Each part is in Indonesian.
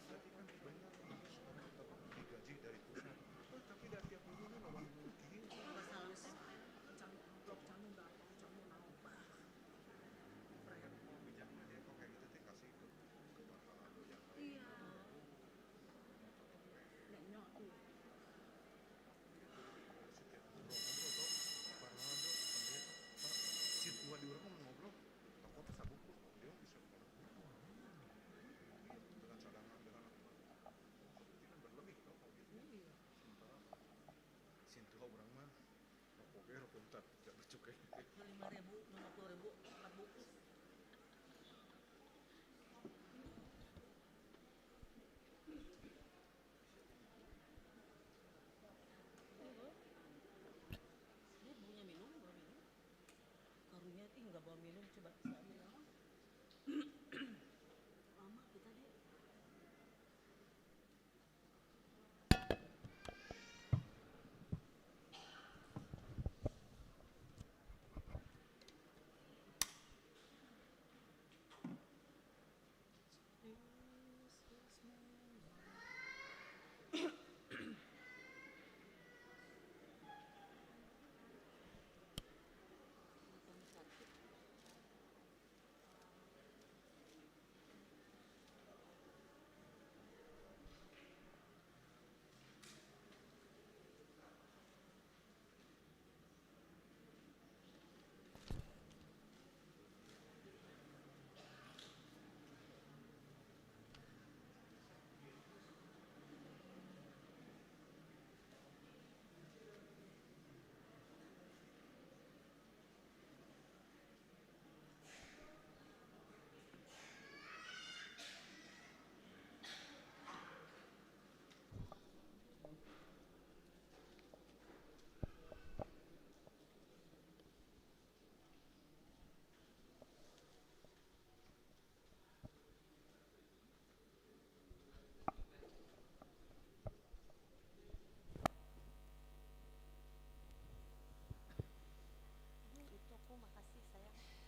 Berarti kan benar sekarang kita digaji dari pusat. Oh, tapi dari tiap minggu ini lawan kieu. Kan mau bijaknya dia kok kayak gitu teh kasih ke bapak atau yang lain. Setiap ngobrol-ngobrol tuh parah tuh pendeta pak si tua di urang mau ngobrol takutnya sabuku dia bisa iya dengan cadangan dengan apa berarti kan berlebih tuh kalau gitu sementara si tua orang mah rokok ge rokok entar tidak bercukai 5.000, 50.000, 4 bungkus. Dia punya minum, bawa minum. Karunya sih nggak bawa minum, coba siapin. Lama kita dia.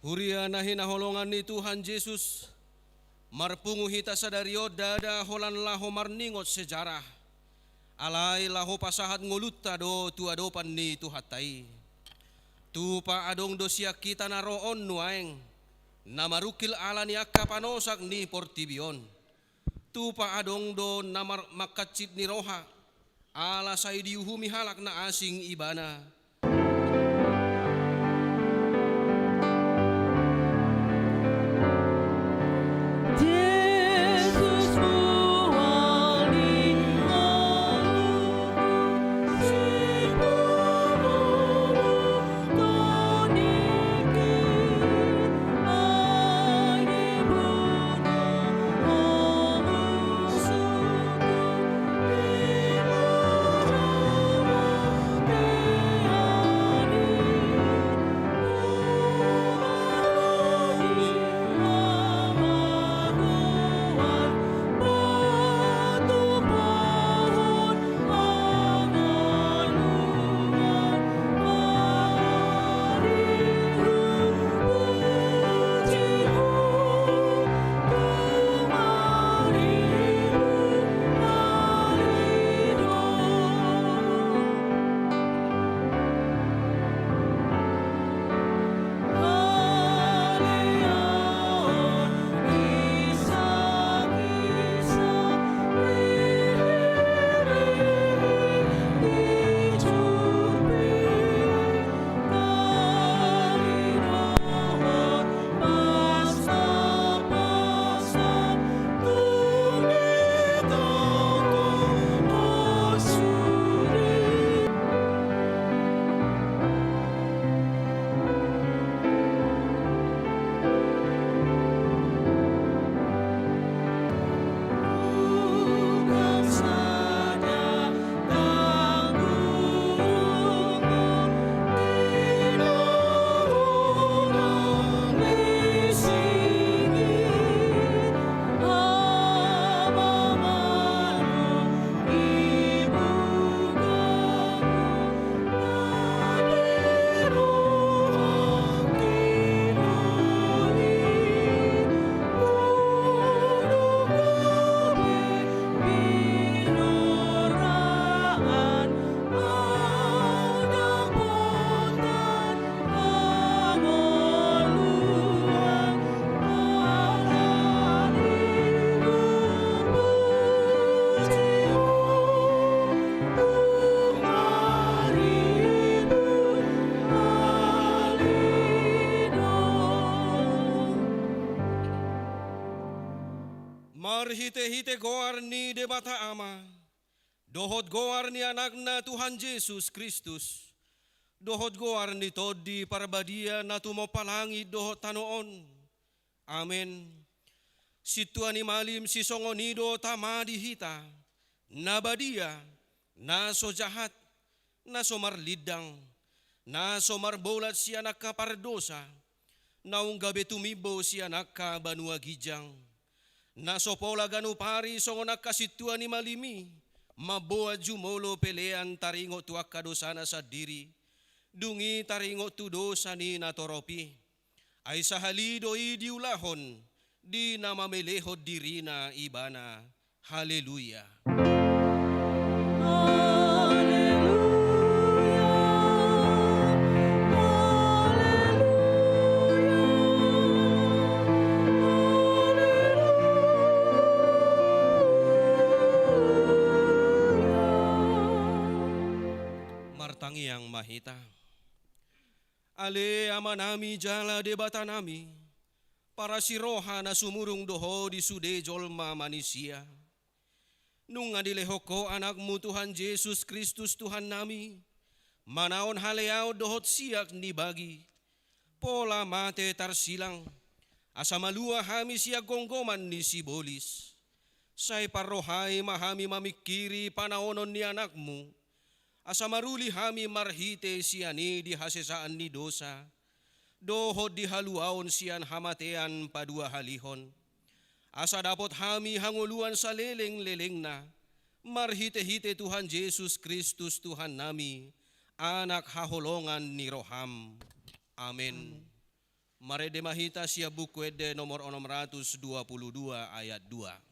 Hurianahi naholongan ni Tuhan Yesus, marpungu hita sadario dada holan laho marningot sejarah, alai laho pasahat ngolutta do tu adopan ni Tuhatai. Tu pa adong dosia kita naroon nuaeng, namarukil ala ni akka panosak ni portibion. Tu pa adong do namar makacit ni roha, ala say diuhumi halak na asing ibana. marhite-hite goar ni debata ama, dohot goar ni anakna Tuhan Yesus Kristus, dohot goar ni todi parbadia na tumopalangi dohot tanoon. Amen. Situan ni malim si songonido tamadi hita, nabadia, naso jahat, naso marlidang, naso marbolat si anak kapardosa, naung gabi tumibo si anak ka banua gijang, naso pola ganu pari songonak kasituan ni malimi, maboa jumolo pelean taringo tuak kadosana sa diri, dungi taringo tu dosa ni natoropi, ay sahalido idiulahon, di nama melehod dirina ibana. Haleluya. Martangi yang mahita. Ale amanami jala debata nami, para siroha na sumurung doho di sude jolma manusia. Nung adilehoko anakmu Tuhan Yesus Kristus Tuhan nami, manaon haleao dohot siak ni bagi, pola mate tarsilang, asa malua hami siak gonggoman ni sibolis. Say parrohai mahami mamikiri panaonon ni anakmu, asa maruli hami marhite siani di hasesaan ni dosa, dohod di haluaon sian hamatean padua halihon. Asa dapat hami hanguluan sa leleng-leleng na, marhite-hite Tuhan Yesus Kristus Tuhan nami, anak haholongan ni Roham. Amen. Marede mahita siya bukwede nomor 622 ayat 2.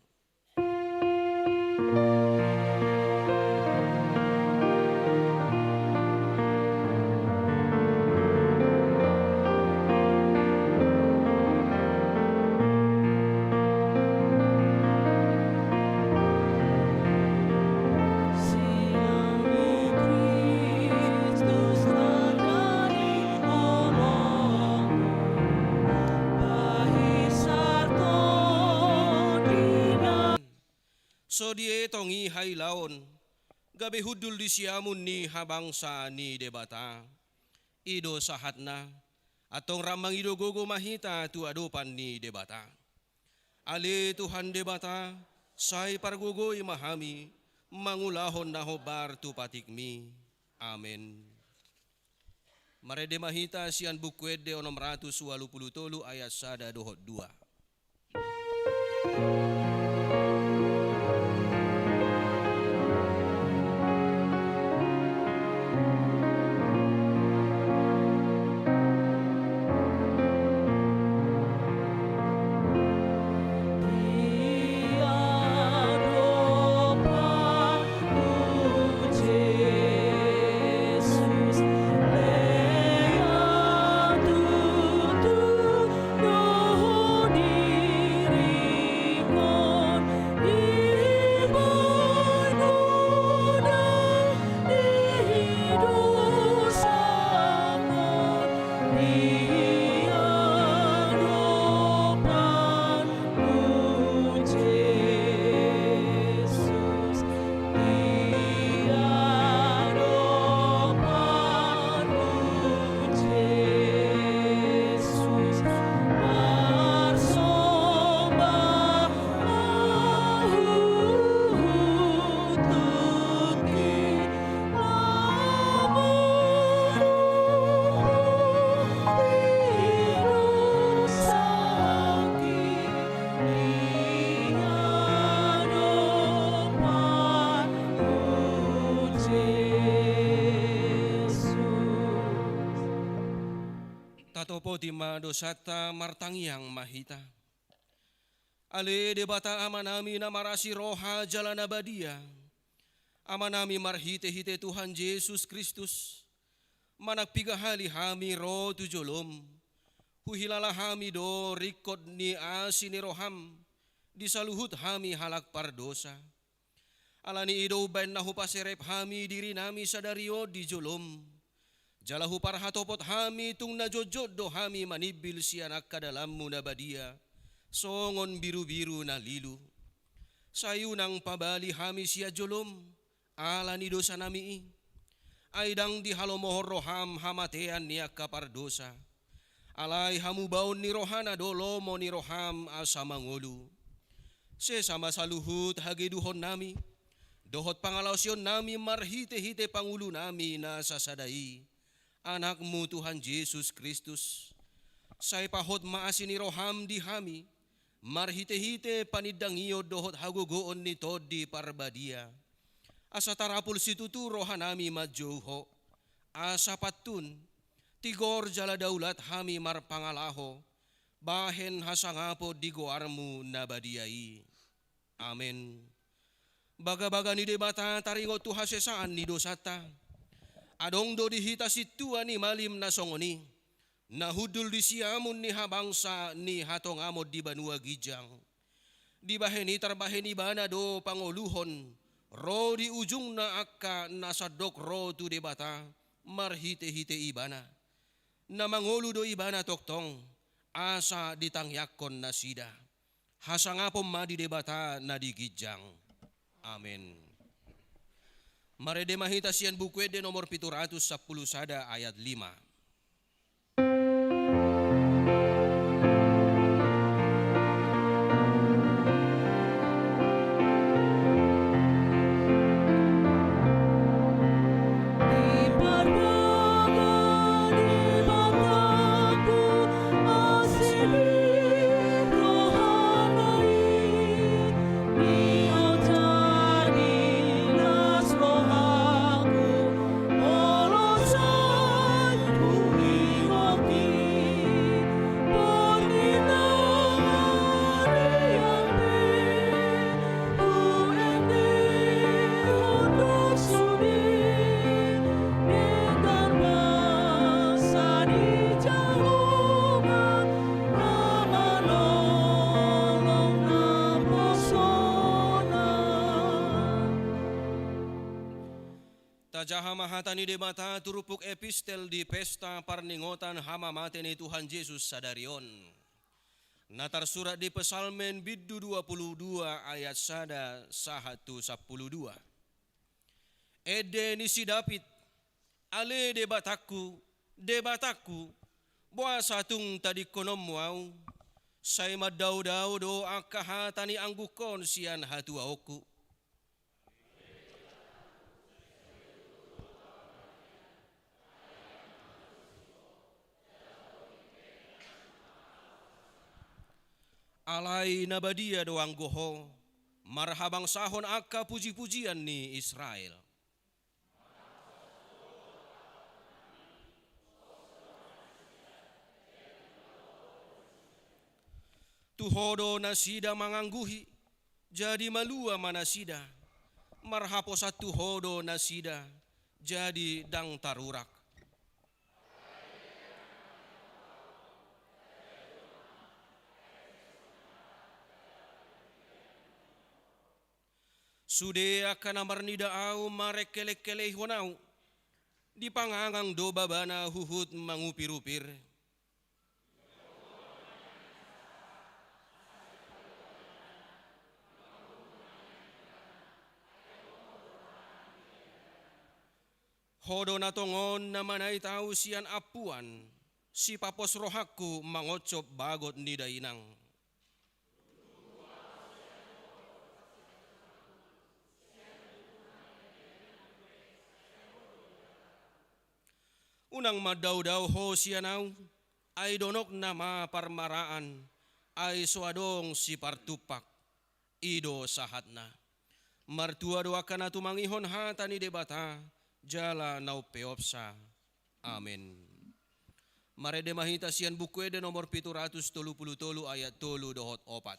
So die tongi hai laon, gabi hudul di siamun ni habangsa ni debata, ido sahatna, atong ramang ido gogo mahita tu adopan ni debata. Ale Tuhan debata, say pargugoy mahami, mangulahon na hobar tu patikmi. Amen. Marede mahita sian bukwede 683 ayat 1 dohot 2. Tatopo tima dosata martangiang mahita. Ale debata amanami na marasi roha jalan abadia. Amanami marhite-hite Tuhan Yesus Kristus. Managpigahali hami ro tujolom. Huhilala hami do rikod ni asini roham. Di saluhut hami halak pardosa. Alani ido ben nahu paserep hami diri nami sadario di jolom. Jalahu parhatopot hami tung najojod do hami manibil si anak kadalam munabadia, songon biru-biru na lilu. sayunang pabali hami siya jolom, ala ni dosa nami, aidang di halomohor roham hamatean niya kapardosa, alay hamubaon ni rohana dolomo ni roham asa mangulu, sesama saluhut hageduhon nami, dohot pangalawsyon nami marhite-hite pangulo nami na sasadai, anakmu Tuhan Yesus Kristus, say pahot maasin ni roham di hami, marhite-hite panidangio dohot hagugoon ni Todi parbadia. Asa tarapul situtu rohanami madjoho, asa patun, tigor jala daulat hami marpangalaho, bahen hasangapo digoarmu nabadiai. Amen. Baga-baga ni debata taringo tu hasesaan ni dosata, adong do dihita situa ni malim na songoni, nahudul di siamun ni habangsa ni hatong amod di banua gijang. Di baheni tarbaheni bana do pangoluhon, ro di ujung na akka nasadok ro tu debata, marhite-hite ibana. Na mangolu do ibana toktong, asa ditangyakon na sida. Hasangapom ma di debata na di gijang. Amen. Marede mahita siyan bukwede nomor 710 sada ayat 5. Tajaha mahatani debata turupuk epistel di pesta parningotan hamamate ni Tuhan Yesus sadarion. Natar surat di Pesalmen biddu 22 ayat sada sahatu 12. Ede ni si David, ale debataku, boa satung tadi konom mau, say madau-dau do akahatani anggukon sian hatu auku. Alai nabadia doang goho, marhabang sahon akka puji-pujian ni Israel. Tuhodo nasida mangangguhi, jadi malua manasida, marhapo satu hodo nasida, jadi dang tarurak. Sude akan amarnida au marekele-kele honau, di pangangang do babana huhut mangupir-upir. Hodo na tongon na manay tau sian apuan, si papos rohaku mangocop bagot ni dainang. Unang madaw-daw ho sianaw, ay donok na maparmaraan, ay suadong si partupak, ido sahat na. Martua doa ka na tumangihon hata ni debata, jala nau peopsa. Amen. Marede mahita sian bukwede nomor 733 ayat 3 dohot 4.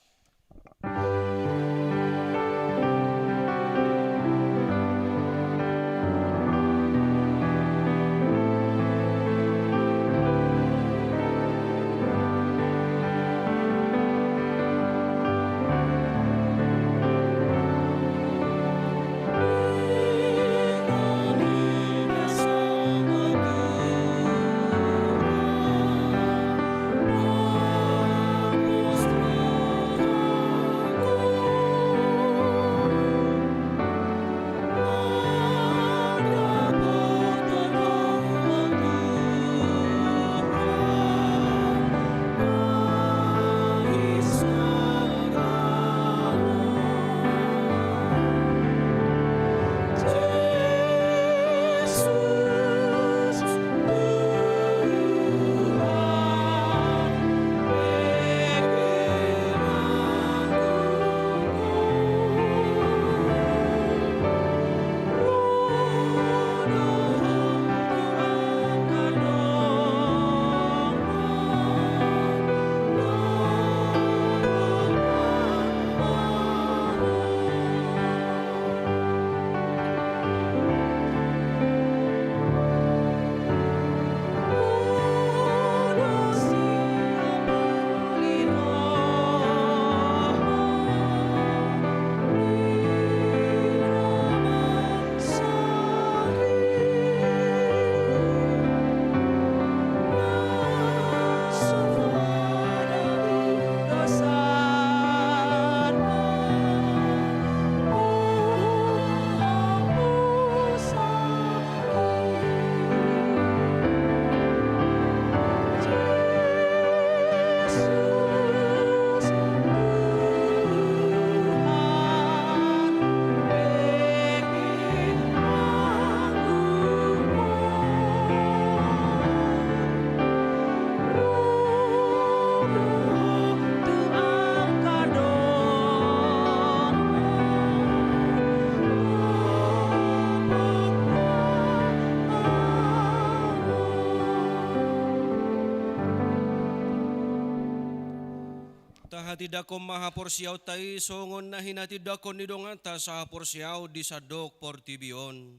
hinatidakon maha porsiyaw tay songon na hinatidakon ni dongata sa porsiyaw di sadok portibion.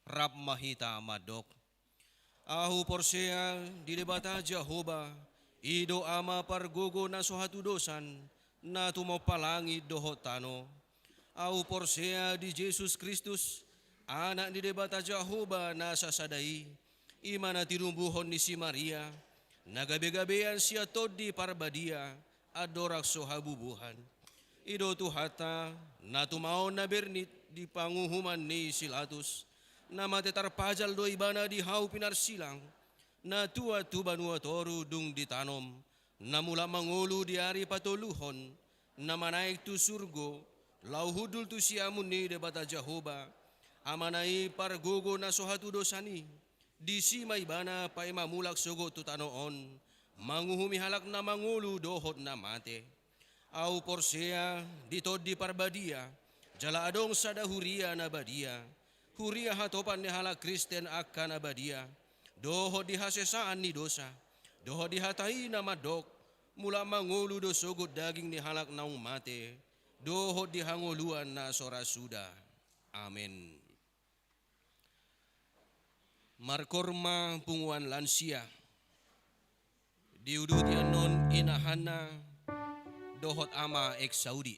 Rap mahita madok. Ahu porsia di debata Jehovah, ido ama pargogo na suhatudosan na tumapalangi dohotano. Ahu porsia di Jesus Kristus, anak di debata Jehovah na sasadai, imana tinumbuhon ni si Maria, nagabe-gabean siya tod di parbadia, adorak sohabubuhan. Ido tuhata na tumaon na bernit di panguhuman ni Silatus, na matetarpajal do ibana di hau pinarsilang, na tua tubanua toru dung ditanom, na mula mangulu di ari patoluhon, na manaik tu surgo, lauhudul tu siamun ni debata Jehovah, amanai pargogo na sohatu dosani, di sima ibana pa imamulak sogo tutanoon, manguhumi halak na mangulu dohot na mate. Au porsea ditod di parbadia, jala adong sadahuria na badia, huria hatopan ni halak Kristen akan abadia, dohot di hasesaan ni dosa, dohot di hatai na madok, mula mangulu do sogot daging ni halak naung mate, dohot di hanguluan na sorasuda. Amin. Markorma punguan lansia, diudutian non inahana, dohot ama ex Saudi.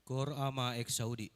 Kor ama ek Saudi.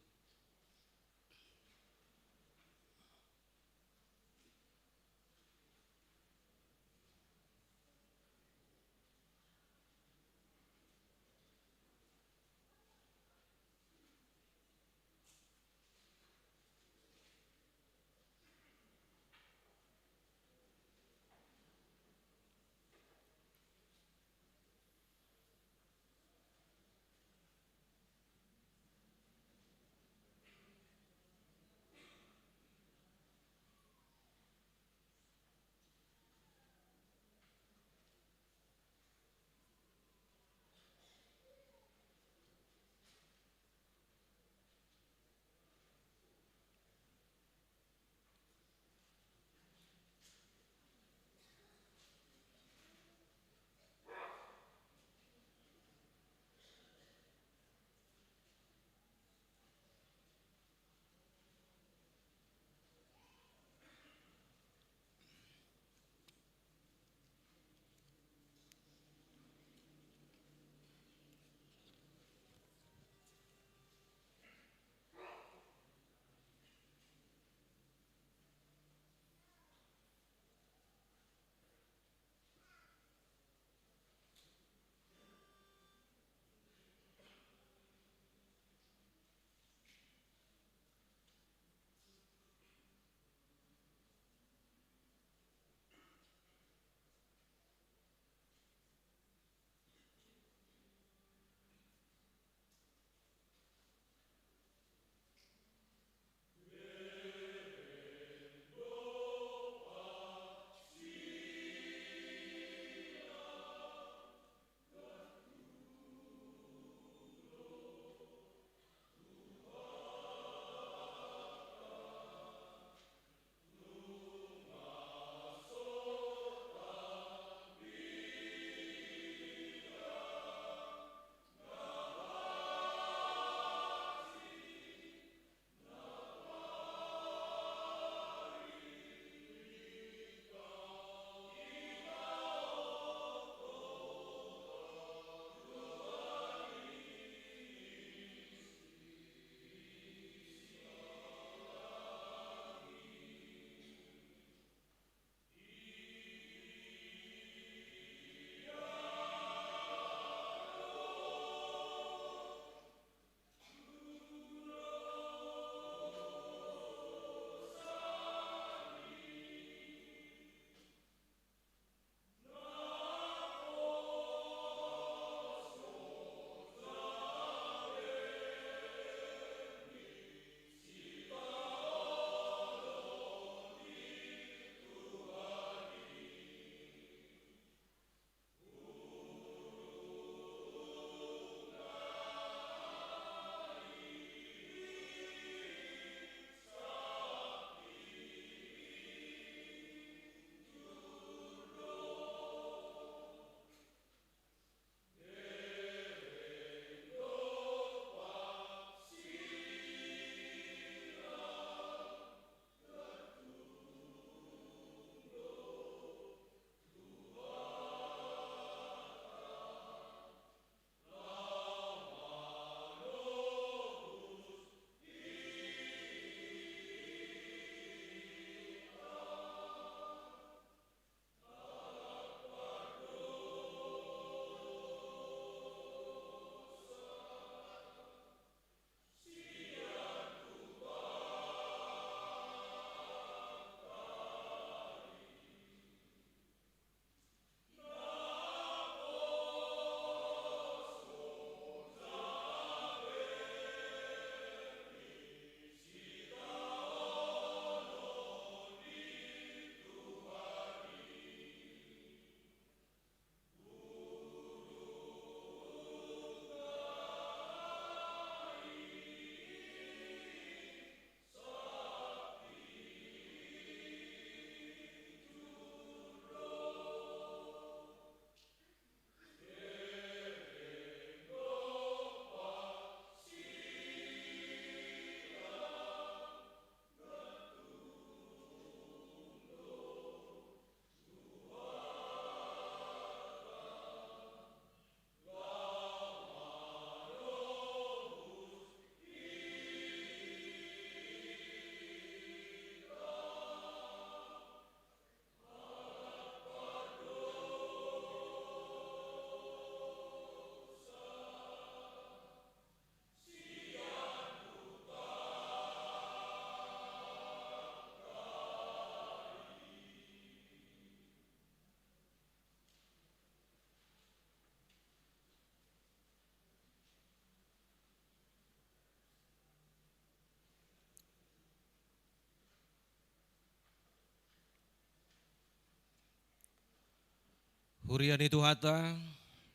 Hurian itu hata,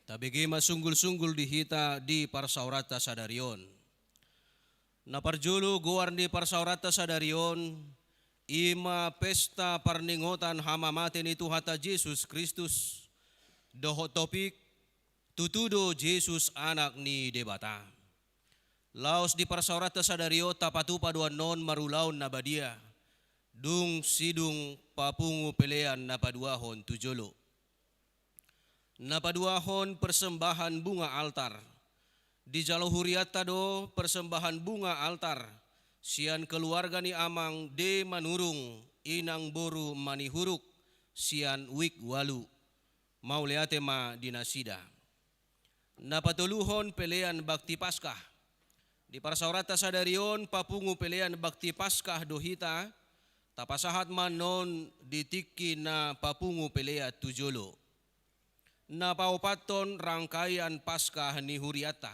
tabigi masunggul-sunggul di hita di parsaurata sadarion. Na parjulu guar di parsaurata sadarion, ima pesta parningotan hamamaten itu hata Yesus Kristus. Doho topik, tutudo Yesus anak ni debata. Laos di parsaurata sadario tapatu paduan non marulaon na badia. Dung sidung papungu pelean na paduahon tujolo. Napaduahon persembahan bunga altar. Di jalo huriata do persembahan bunga altar. Sian keluarga ni amang de manurung inang boru manihuruk. Sian wik walu. Mauleate ma dinasida. Napatuluhon pelean bakti paskah. Di parsaurata sadarion papungu pelean bakti paskah dohita. Tapasahat manon ditiki na papungu pelea tujolo. Na paupaton rangkaian Paskah ni Huriata.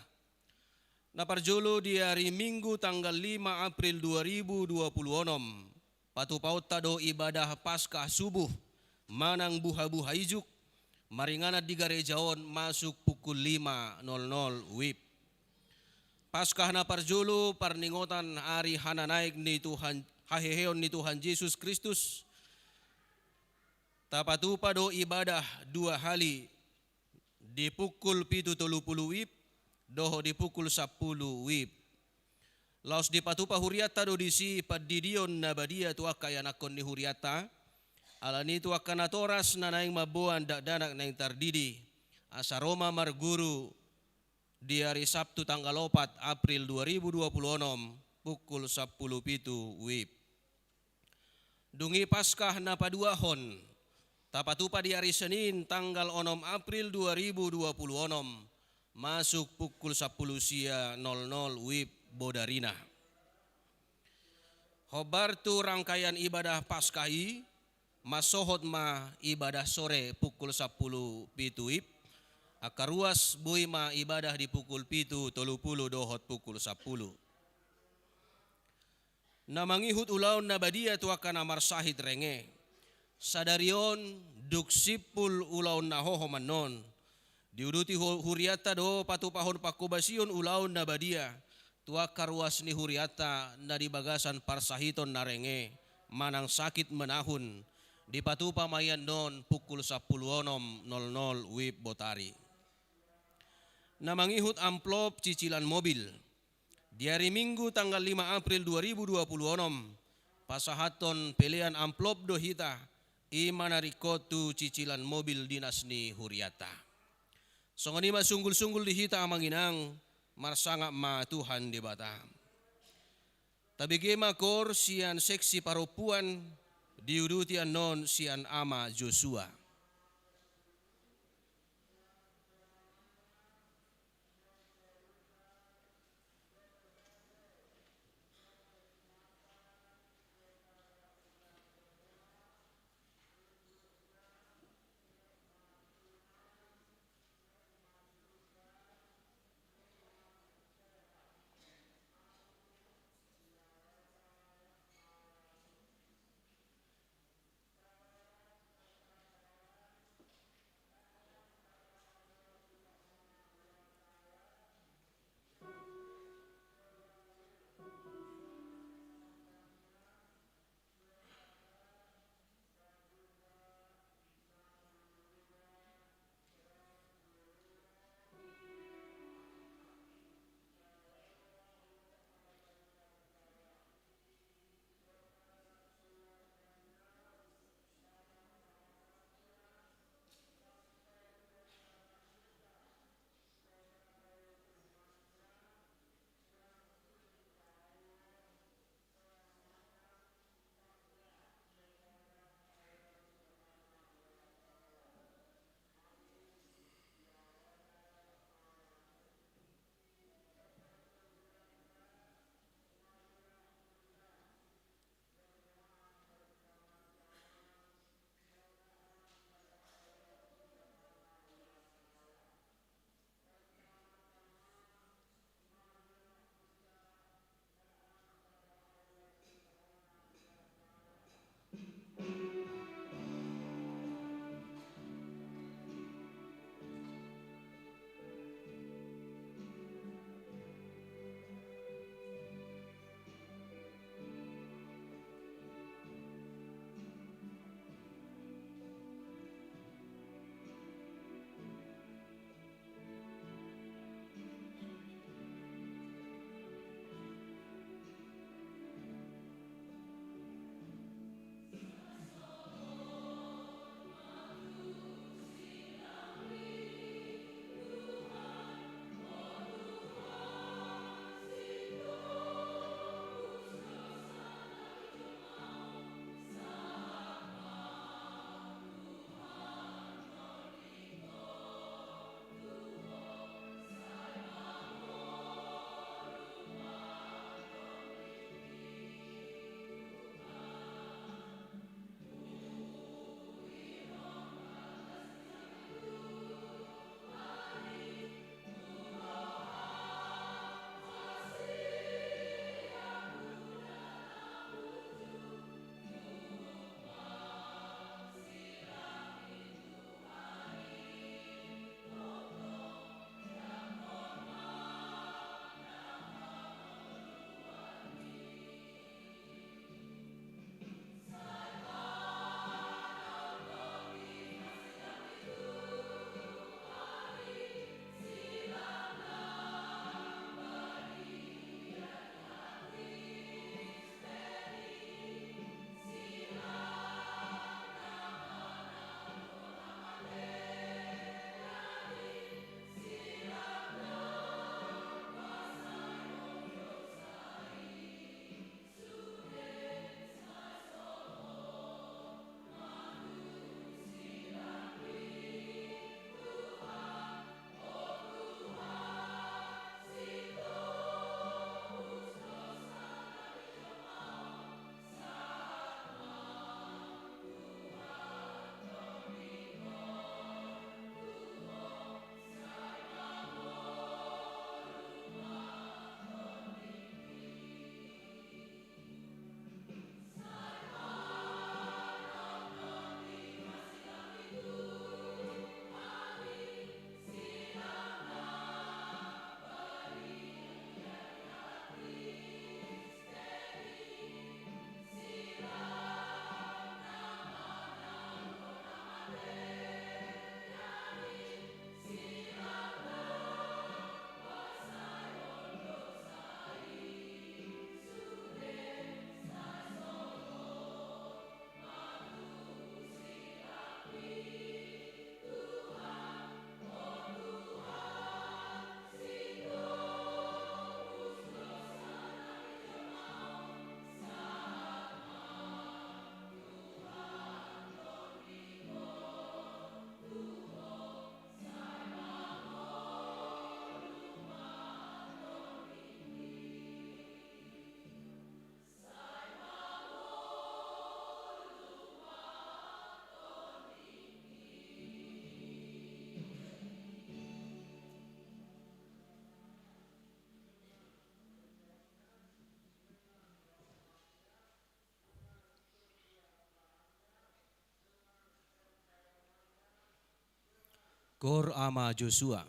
Na parjolo di hari Minggu tanggal 5 April 2026. Patupaut tado ibadah Paskah subuh. Manang buha-buha ijuk. Maringanat di garejaon masuk pukul 5.00 WIB. Paskah na parjolo parningotan hari hananaik ni Tuhan haheheon ni Tuhan Yesus Kristus. Tapatupa do ibadah 2 hali. Di pukul 7.30 WIB, doho di pukul 10 WIB. Laos di patupa huriata do disi padidion na badia tu akayanakon ni huriata. Alani tu akanatoras na naing mabuan danak naing tardidi. Asaroma marguru di hari Sabtu tanggal 4 April 2026 pukul 10.07 WIB. Dungi Paskah na paduahon. Tapatupa di hari Senin tanggal 6 April 2026 masuk pukul 10.00 WIB Bodarina. Hobartu rangkaian ibadah Paskahi masohot ma ibadah sore pukul 10 WIB. Akaruas bui ma ibadah di pukul 7.30 dohot pukul 10. Na mangihut ulaun na badia tu akan amar sahid renge. Sadarion duksipul ulaun na hohomanon. Diuduti huriata do patupahon pakubasion ulaun na badia. Tua karuas ni huriata na di bagasan parsahiton na renge. Manang sakit menahun. Di patupa mayan non pukul 10.00 WIB Botari. Na mangihut amplop cicilan mobil. Di hari Minggu tanggal 5 April 2026. Pasahaton pelean amplop dohita. Imanarikotu cicilan mobil dinas ni huriata. Songoni masunggul-sunggul dihita amanginang marsangak ma Tuhan debata. Tabige makor sian seksi parupuan diudutian non sian ama Joshua. Kor ama Joshua.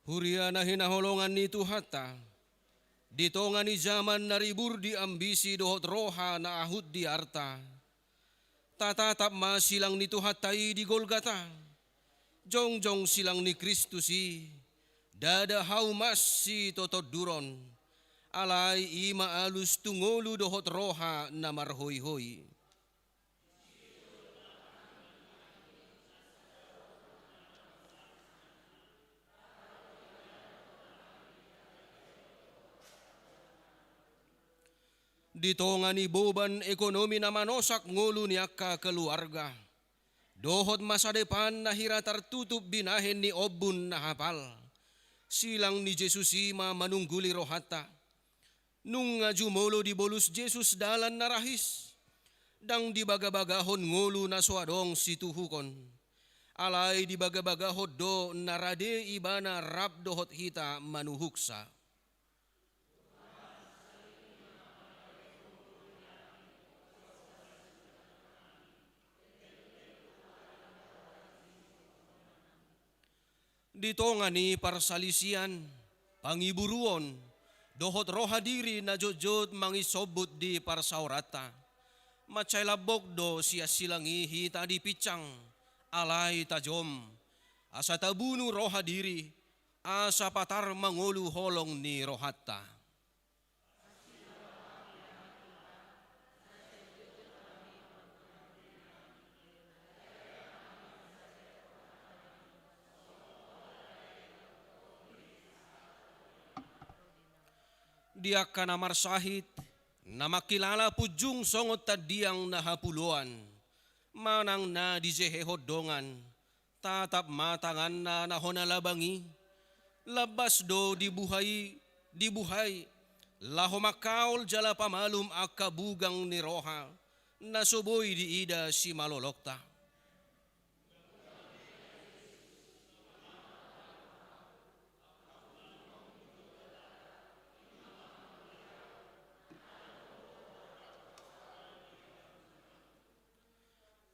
Huriana hinaholongan ni Tuhata, ditongan ni zaman naribur di ambisi dohot roha na ahud di arta. Tatatap masilang ni Tuhatai di Golgata, Jongjong silang ni Kristusi, dada haumas si totot duron, alay ima alus tungolu dohot roha na marhoy-hoy. Dito nga ni boban ekonomi na manosak ngulu niya ka keluarga. Dohot masa depan na hira tertutup binahen ni obun na hapal. Silang ni Jesus ima manungguli rohata. Nung nga jumolo di bolus Jesus dalan narahis. Dang di baga-bagahon ngulu na suadong situhukon. Alay di baga-bagahod do narade ibana rap dohot hita manuhuksa. Dito nga ni parsalisian, pangiburuon, dohot roha diri na jojot mangisobut di parsaurata. Macay labok do siya silangi hita di picang, alay tajom. Asa tabunu roha diri, asa patar mangulu holong ni rohata. Dia kana marsahit, na makilala pujung songot tadiang nahapuluan, manang na di jehehodongan, tatap matangan na nahonalabangi, labas do dibuhay, laho makaol jala pamalum akabugang ni roha, nasuboy di ida si malolokta.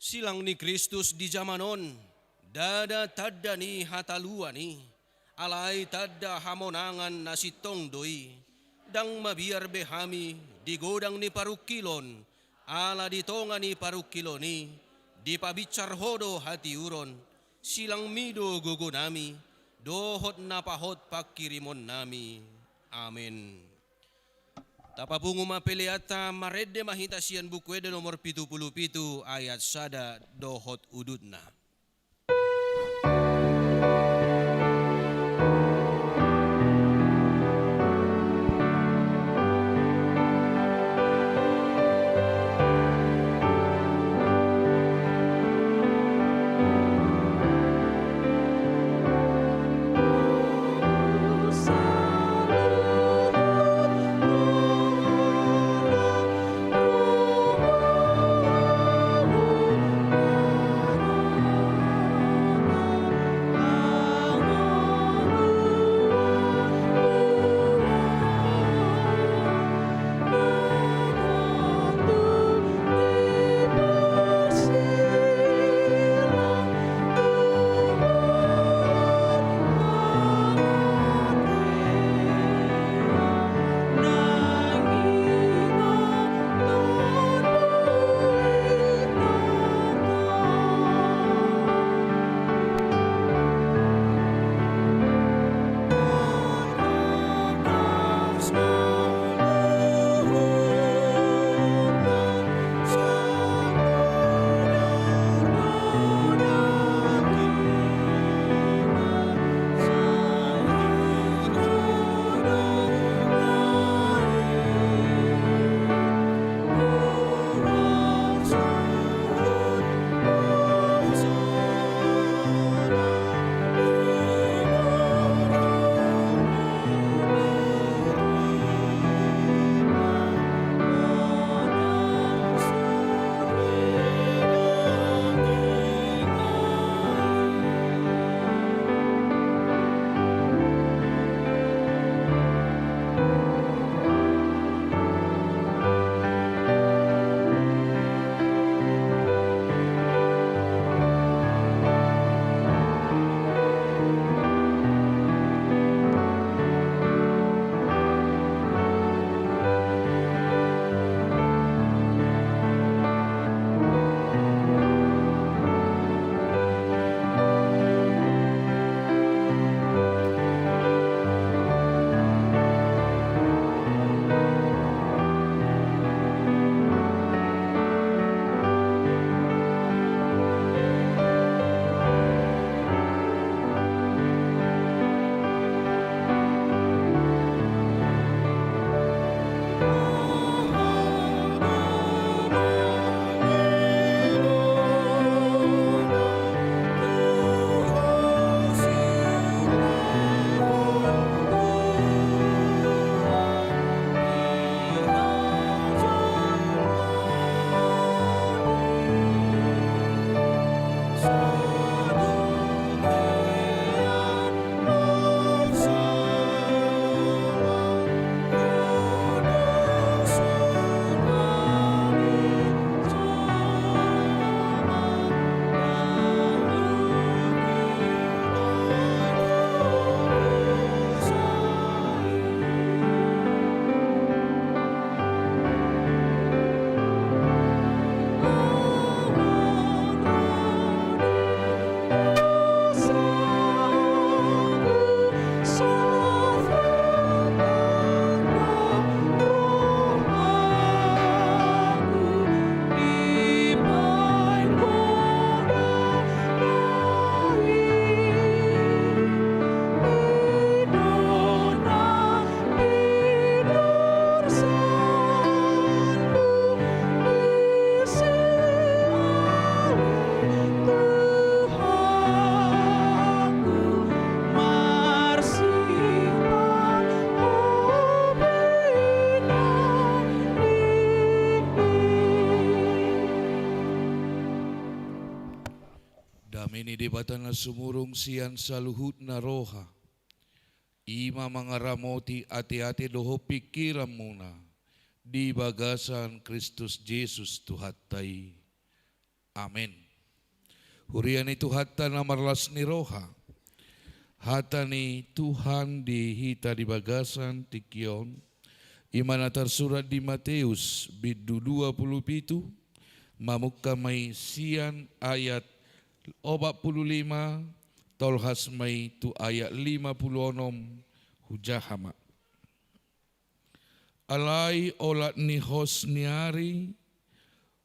Silang ni Kristus di zamanon, dada tadda ni hataluani, alay tadda hamonangan na sitong doi, dang mabiar behami di godang ni parukilon, ala ditonga ni parukiloni, di pabicar hodo hati uron, silang mido gugunami, dohot napahot pakirimon nami. Amin. Tapapungu mapeliata marede mahita sian bukwede nomor 77 ayat sada dohot ududna. Ini debatan na sumurong siyan sa luhut na roha. Ima mga ramoti ati-ati doho pikiran muna. Di bagasan Kristus Jesus tuhatay. Amen. Hurian itu hatta na marlas ni roha. Hata ni Tuhan dihita di bagasan tikion. Imana tersurat di Matius bidu 27. Mamukka may siyan ayat 45. Tolhas may tu ayat 56 hujahama. Alai olat ni hosniari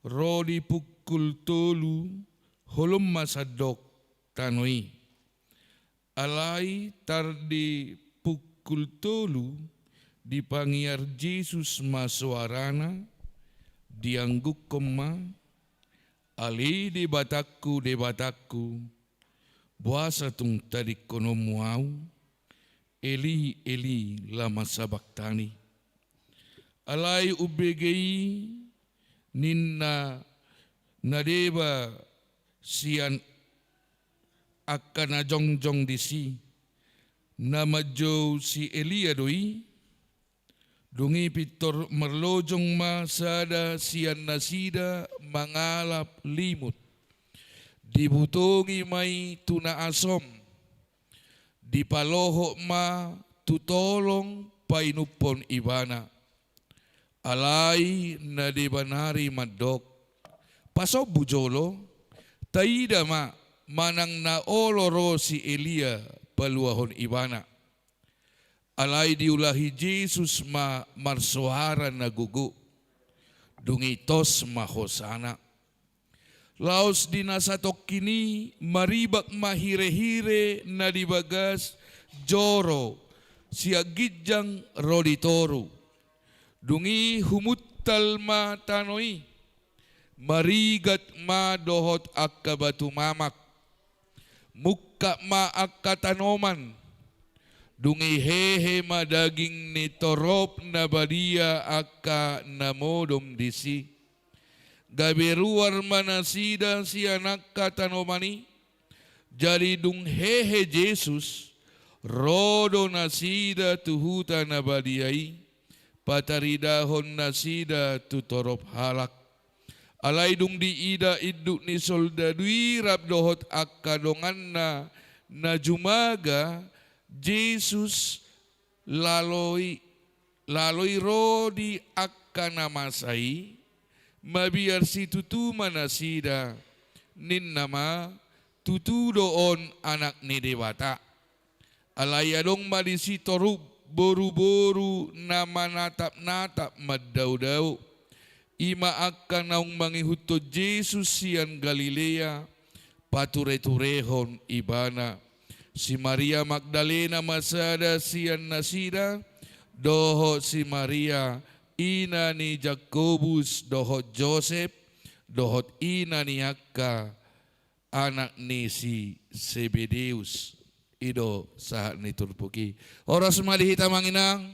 rodi pukul tolu holum masadok tanoi. Alai tardi pukul tolu dipangiar Jesus masuarana diangguk koma ali di batakku buasa tung tadi kono muau Eli Eli lama sabaktani. Alai ubegei ninna nadeba sian akan jongjong disi nama jo si Elia doi dungi pitor merlojong masada sian nasida mangalap limut dibutongi mai tuna asom dipaloho ma tutolong painupon ibana alai na dibanari madok pasob bujolo taida ma manang na oloro si Elia paluahon ibana alai diulahi Jesus ma marsoara na gugu dungitos mahosana laos dinasatok kini maribak mahire-hire na dibagas joro siagidjang roditoru dungi humuttal ma tanoi marigat ma dohot akka batu mamak mukka ma akka tanoman dungi hehe ma daging ni torop na badia akka namodom disi gaberuar manasida si anak katanomani jadi dung hehe Jesus rodo nasida tuhuta nabadiai pataridahon nasida tutorop halak alai dung diida iduk ni soldadui rabdohot akadonganna na jumaga Jesus laloi rodi akanamasai mabiar si tutu manasida nin nama tutu doon anak ni dewata alayadong malisi torub boru-boru nama natap-natap maddaw-daw ima akan naung mangihuto Jesus sian Galilea pature-turehon ibana si Maria Magdalena masada sian nasida doho si Maria ina ni Jakobus dohot Joseph dohot ina ni akka anak ni si Zebedeus ido saat ni turpuki oras malihita manginang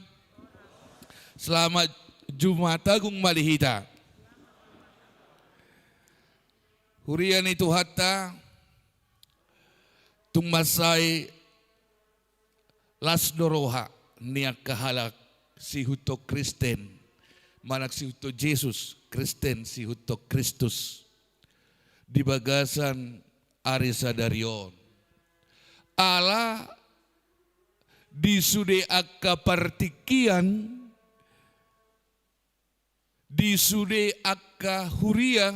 selamat Jumat Agung malihita hurian itu hatta tumasai las doroha niak kahalak si huto Kristen manak si huto Jesus, Kristen si huto Kristus. Di bagasan Arisa Darion. Allah disude akka partikian, disude akka huria,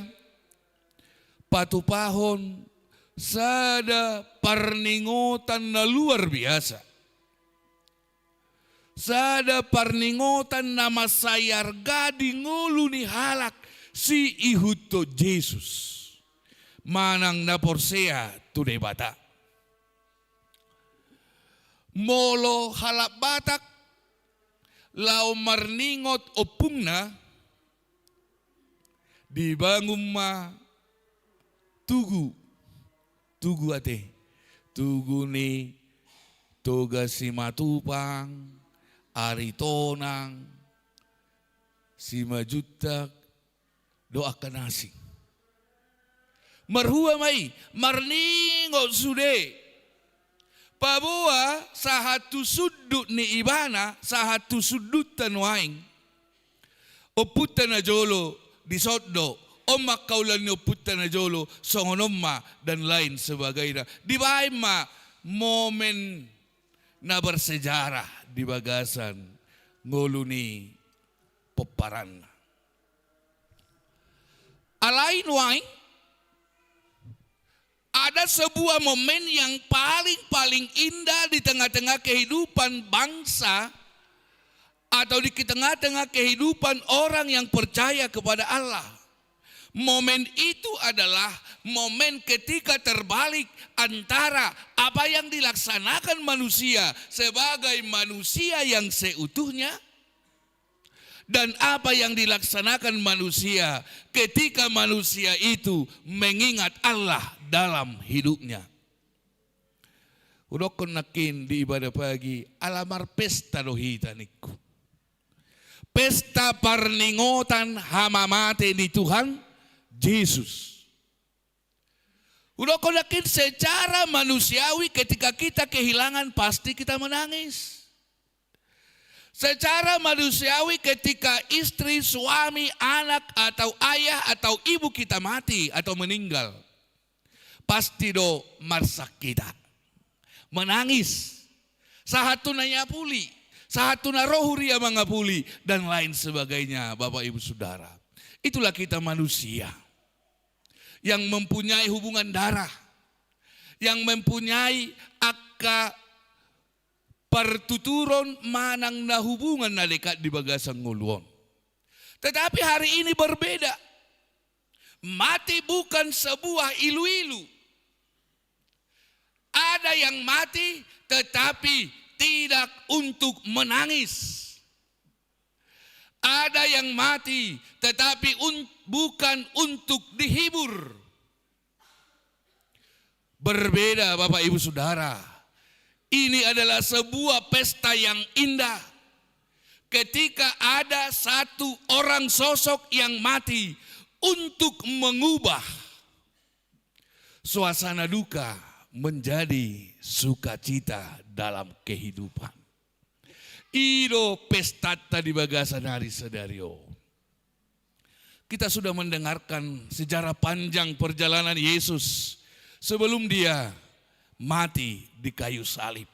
patupahon, sada parningotan na luar biasa. Sada parningotan nama sayar gading ngulu ni halak si ihuto Jesus. Manang na porsea tu debata. Molo halap batak lao marningot opungna dibangun ma tugu ate tugu ni toga si matupang aritonang si majutak doakan nasi marhua mai marningo sude. Pabua sahatu sudut ni ibana, sahatu sudut tanuaing. Oputa na jolo di soddo, omak kaulan ni oputa na jolo, songonomma dan lain sebagainya. Di ma momen na bersejarah di bagasan ngoluni peparan. Alain waing ada sebuah momen yang paling indah di tengah-tengah kehidupan bangsa atau di tengah-tengah kehidupan orang yang percaya kepada Allah. Momen itu adalah momen ketika terbalik antara apa yang dilaksanakan manusia sebagai manusia yang seutuhnya dan apa yang dilaksanakan manusia ketika manusia itu mengingat Allah dalam hidupnya. Udokon nakin di ibadah pagi alamar pesta dohita niku. Pesta parningotan hamamate di Tuhan Yesus. Udokon nakin secara manusiawi ketika kita kehilangan pasti kita menangis. Secara manusiawi ketika istri, suami, anak, atau ayah, atau ibu kita mati atau meninggal. Pasti do marsak kita. Menangis. Sahatu nanya puli. Sahatu na rohuria mangapuli. Dan lain sebagainya Bapak Ibu Saudara. Itulah kita manusia. Yang mempunyai hubungan darah. Yang mempunyai pertuturon manang na hubungan na dekat di bagasan nguluon. Tetapi hari ini berbeda. Mati bukan sebuah ilu-ilu. Ada yang mati tetapi tidak untuk menangis. Ada yang mati tetapi bukan untuk dihibur. Berbeda Bapak Ibu Saudara. Ini adalah sebuah pesta yang indah. Ketika ada satu orang sosok yang mati untuk mengubah suasana duka menjadi sukacita dalam kehidupan. Ido pesta tadi bagasan hari sedario. Kita sudah mendengarkan sejarah panjang perjalanan Yesus sebelum dia mati di kayu salib.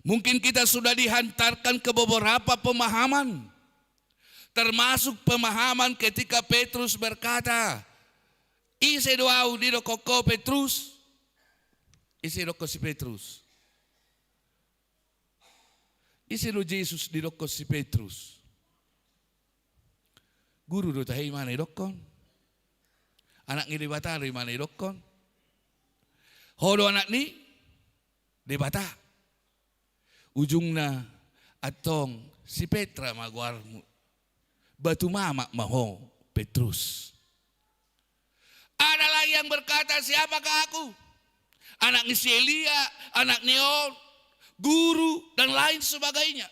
Mungkin kita sudah dihantarkan ke beberapa pemahaman. Termasuk pemahaman ketika Petrus berkata, ise doau di koko Petrus. Ise doko si Petrus. Ise do Yesus di doko si Petrus. Guru do tahi mana dokon. Anak ngidi batari mana dokon. Hodo anak ni debata. Ujungna atong si Petra maguarmu. Batu mamak maho Petrus. Ada lagi yang berkata, siapakah aku? Anak ni si Elia, anak ni guru dan lain sebagainya.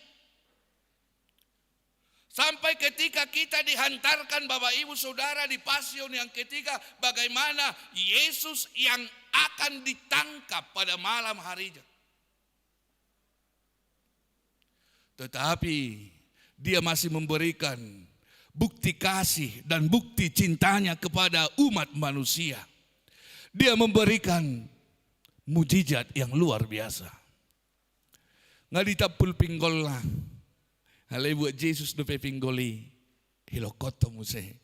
Sampai ketika kita dihantarkan Bapak Ibu Saudara di pasion yang ketiga, bagaimana Yesus yang akan ditangkap pada malam harinya. Tetapi dia masih memberikan bukti kasih dan bukti cintanya kepada umat manusia. Dia memberikan mujizat yang luar biasa. Ngaditapul pinggol lah. Halai buat Yesus dope pinggoli. Hilokoto muse.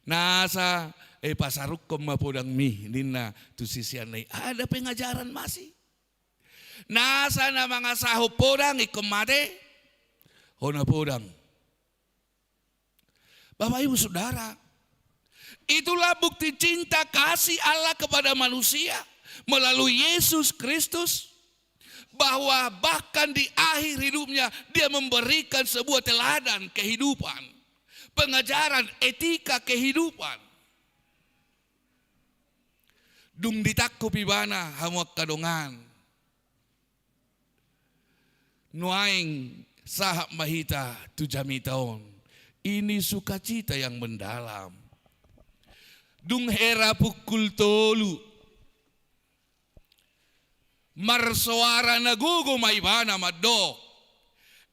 Nasa pasaruk ko mapodang mi nina tu sisian nai ada pengajaran masih. Nasa na mga saho podang ikomade hona podang. Bapak Ibu Saudara, itulah bukti cinta kasih Allah kepada manusia melalui Yesus Kristus, bahwa bahkan di akhir hidupnya dia memberikan sebuah teladan kehidupan, pengajaran etika kehidupan. Dung ditakko pibana hamuak kadongan. Nuaing sahab mahita 7 tahun. Ini sukacita yang mendalam. Dung hera pukul 3. Marsuara nagugo maibana maddo.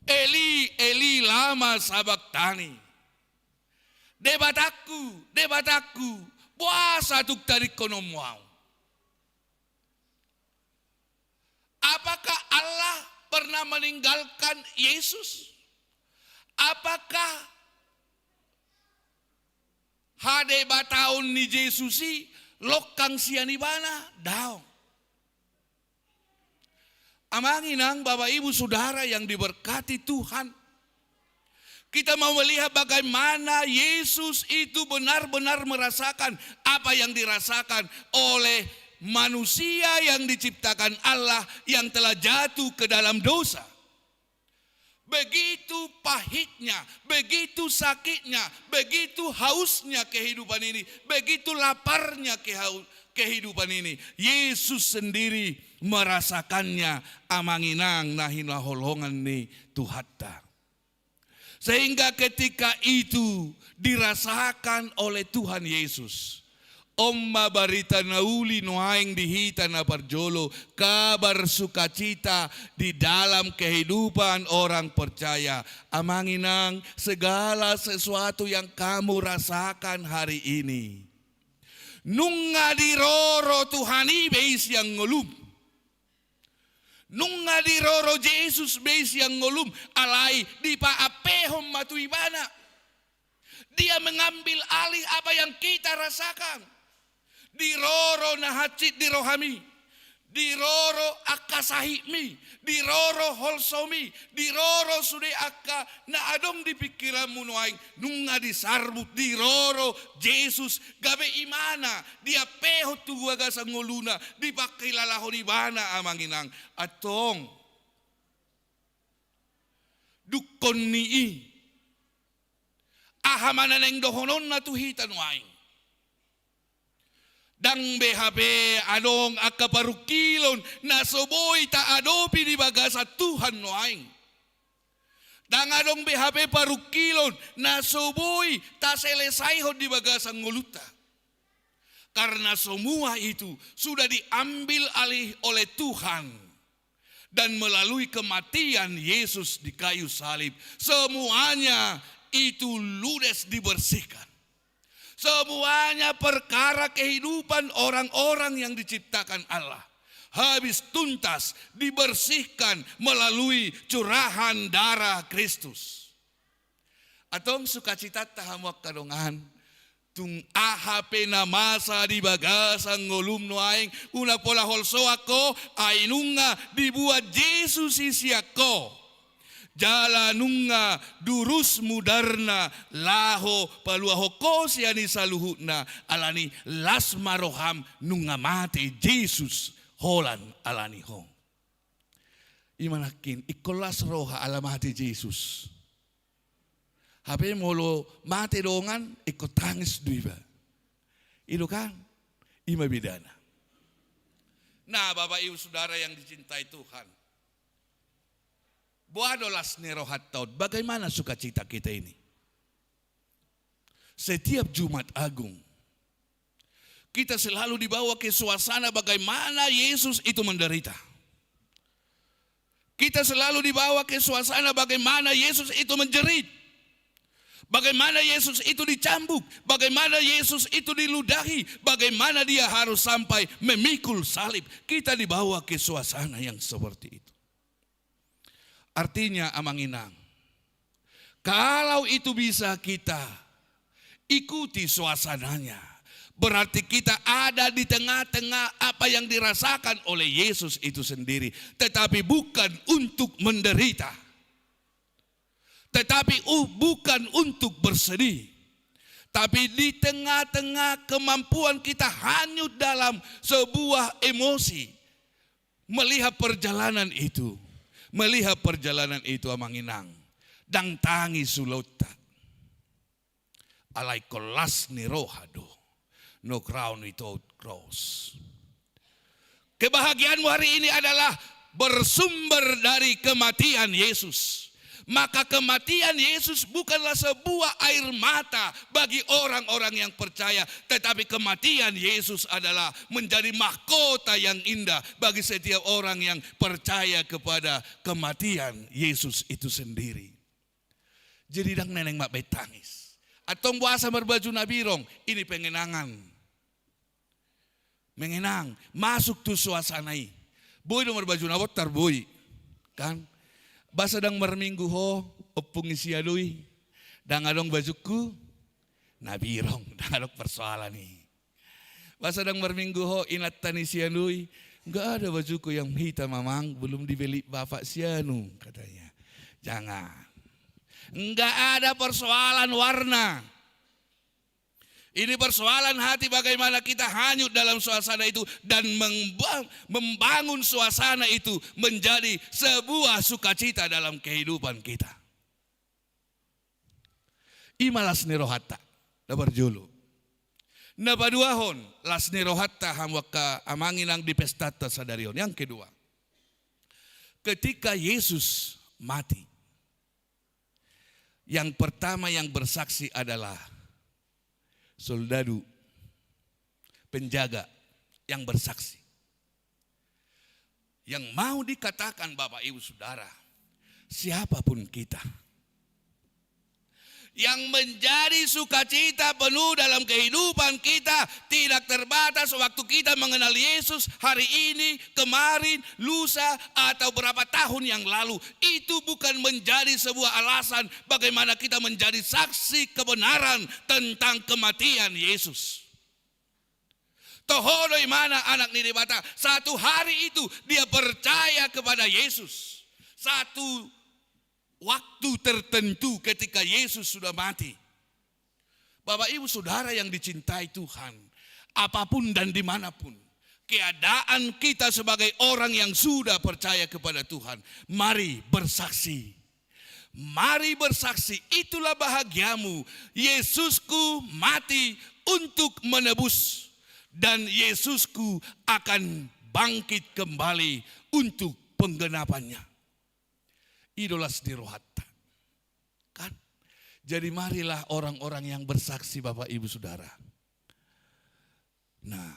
Eli, Eli lama sabaktani. Debatakku, puasa tuk tarik kono muau. Apakah Allah pernah meninggalkan Yesus? Apakah hade bataun ni Yesusi lokang sianibana daong? Amanginang Bapak Ibu Saudara yang diberkati Tuhan, kita mau melihat bagaimana Yesus itu benar-benar merasakan apa yang dirasakan oleh manusia yang diciptakan Allah yang telah jatuh ke dalam dosa. Begitu pahitnya, begitu sakitnya, begitu hausnya kehidupan ini, begitu laparnya kehidupan ini. Yesus sendiri merasakannya, amanginang nahina holongan ni Tuhatta. Sehingga ketika itu dirasakan oleh Tuhan Yesus, Omma barita nauli noaing dihita na parjolo, kabar sukacita di dalam kehidupan orang percaya. Amanginang segala sesuatu yang kamu rasakan hari ini. Nunga diroro Tuhani beis yang ngolum. Nunga diroro Jesus beis yang ngolum. Alai di paapehom matuibana. Dia mengambil alih apa yang kita rasakan. Diroro nahacit dirohami, diroro akasahimi, diroro holsomi, diroro sude akka na adong di pikiranmu noaing nunga disarbut diroro Jesus gabe imana dia peho tuwaga sa ngoluna di pakilalahon ibana amanginang atong dukon nii ahamana neng dohonon na tuhita noaing. Dang BHP adong akaparukilon na soboy ta adopi di bagasa Tuhan noaing. Dang adong BHP parukilon na soboy ta selesaiho di bagasa nguluta. Karena semua itu sudah diambil alih oleh Tuhan. Dan melalui kematian Yesus di kayu salib. Semuanya itu ludes dibersihkan. Semuanya perkara kehidupan orang-orang yang diciptakan Allah. Habis tuntas dibersihkan melalui curahan darah Kristus. Atong sukacita tahamuak kadongan. Tung ahap na masa di bagasang ngolum no aing. Una pola holso ako ainunga dibuat Yesus isi ako. Jalanunga durus mudarna laho paluaho kosiani saluhutna alani lasmaroham nunga mate Jesus holan alani hong. Imanakin ikolas roha alamati Jesus. Habe molo mate dongan ikut tangis duiba. Itu kan ima bidana. Nah Bapak Ibu Saudara yang dicintai Tuhan. Buadolas ni rohat taud. Bagaimana sukacita kita ini? Setiap Jumat Agung kita selalu dibawa ke suasana bagaimana Yesus itu menderita. Kita selalu dibawa ke suasana bagaimana Yesus itu menjerit. Bagaimana Yesus itu dicambuk. Bagaimana Yesus itu diludahi. Bagaimana dia harus sampai memikul salib. Kita dibawa ke suasana yang seperti itu. Artinya amanginang, kalau itu bisa kita ikuti suasananya, berarti kita ada di tengah-tengah apa yang dirasakan oleh Yesus itu sendiri. Tetapi bukan untuk menderita. Tetapi bukan untuk bersedih. Tapi di tengah-tengah kemampuan kita hanyut dalam sebuah emosi. Melihat perjalanan itu. Melihat perjalanan itu amanginang. Dang tangi sulota. Alai kolas ni rohado. No crown without cross. Kebahagiaanmu hari ini adalah bersumber dari kematian Yesus. Maka kematian Yesus bukanlah sebuah air mata bagi orang-orang yang percaya, tetapi kematian Yesus adalah menjadi mahkota yang indah bagi setiap orang yang percaya kepada kematian Yesus itu sendiri. Jadi dang neneng mak betangis. Atong buasa berbaju nabirong, ini pengenangan. Mengenang, masuk tuh suasana ini. Boy dong berbaju nabot tarboy. Kan? Basa dang merminggu ho, opung isiadui. Dang adong bajuku, nabirong. Dang adong persoalan nih. Basa dang merminggu ho, inatan isiadui. Enggak ada bajuku yang hitam mamang, belum dibeli bapak sianu katanya. Jangan. Enggak ada persoalan warna. Ini persoalan hati, bagaimana kita hanyut dalam suasana itu dan membangun suasana itu menjadi sebuah sukacita dalam kehidupan kita. Imalas nirohata, dabar julu. Napaduahon, las nirohata hamwaka amanginang di pestata sadarion. Yang kedua, ketika Yesus mati, yang pertama yang bersaksi adalah soldadu, penjaga yang bersaksi. Yang mau dikatakan Bapak Ibu Saudara, siapapun kita, yang menjadi sukacita penuh dalam kehidupan kita tidak terbatas waktu kita mengenal Yesus hari ini, kemarin, lusa, atau berapa tahun yang lalu. Itu bukan menjadi sebuah alasan bagaimana kita menjadi saksi kebenaran tentang kematian Yesus. Tohono mana anak ni dibata, satu hari itu dia percaya kepada Yesus. Satu waktu tertentu ketika Yesus sudah mati. Bapak Ibu Saudara yang dicintai Tuhan, apapun dan dimanapun keadaan kita sebagai orang yang sudah percaya kepada Tuhan, mari bersaksi. Mari bersaksi, itulah bahagiamu. Yesusku mati untuk menebus, dan Yesusku akan bangkit kembali untuk penggenapannya. Idolas dirohata. Kan? Jadi marilah orang-orang yang bersaksi Bapak Ibu Saudara. Nah,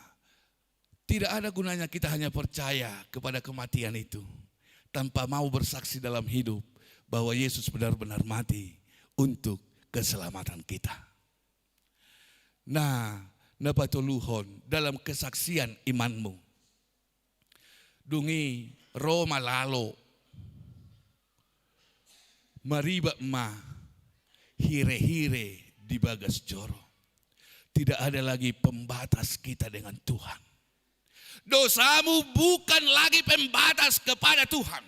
tidak ada gunanya kita hanya percaya kepada kematian itu tanpa mau bersaksi dalam hidup bahwa Yesus benar-benar mati untuk keselamatan kita. Nah, napatuluhon dalam kesaksian imanmu. Dungi Roma lalo mariba ma hire-hire di bagas joro. Tidak ada lagi pembatas kita dengan Tuhan. Dosamu bukan lagi pembatas kepada Tuhan.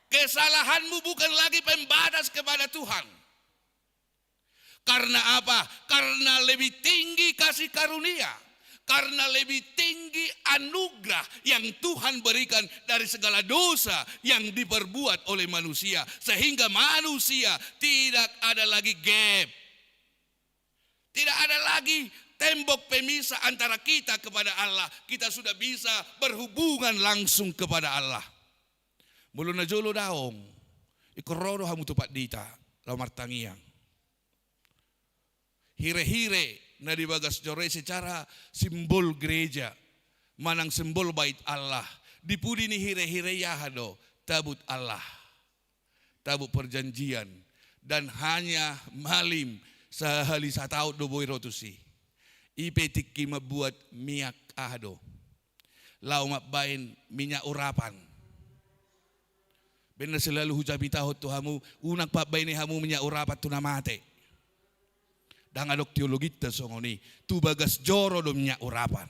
Kesalahanmu bukan lagi pembatas kepada Tuhan. Karena apa? Karena lebih tinggi kasih karunia. Karena lebih tinggi anugerah yang Tuhan berikan dari segala dosa yang diperbuat oleh manusia. Sehingga manusia tidak ada lagi gap. Tidak ada lagi tembok pemisah antara kita kepada Allah. Kita sudah bisa berhubungan langsung kepada Allah. Mulu na jolo daong, ikorodo hamu tupat dita, lamar tangiang. Hire-hire na dibagas jore secara simbol gereja, manang simbol bait Allah. Dipudi ni hire-hire yahado, tabut Allah, tabut perjanjian, dan hanya malim sahali sataut doboy rotusi. Ipetik ki mabuat miyak ahado, lau mabain minyak urapan. Benar selalu hujabi tahot tuhamu, unak pabain ni hamu minyak urapan tu namate. Dangadok teologita songoni, tu bagas joro do minyak urapan.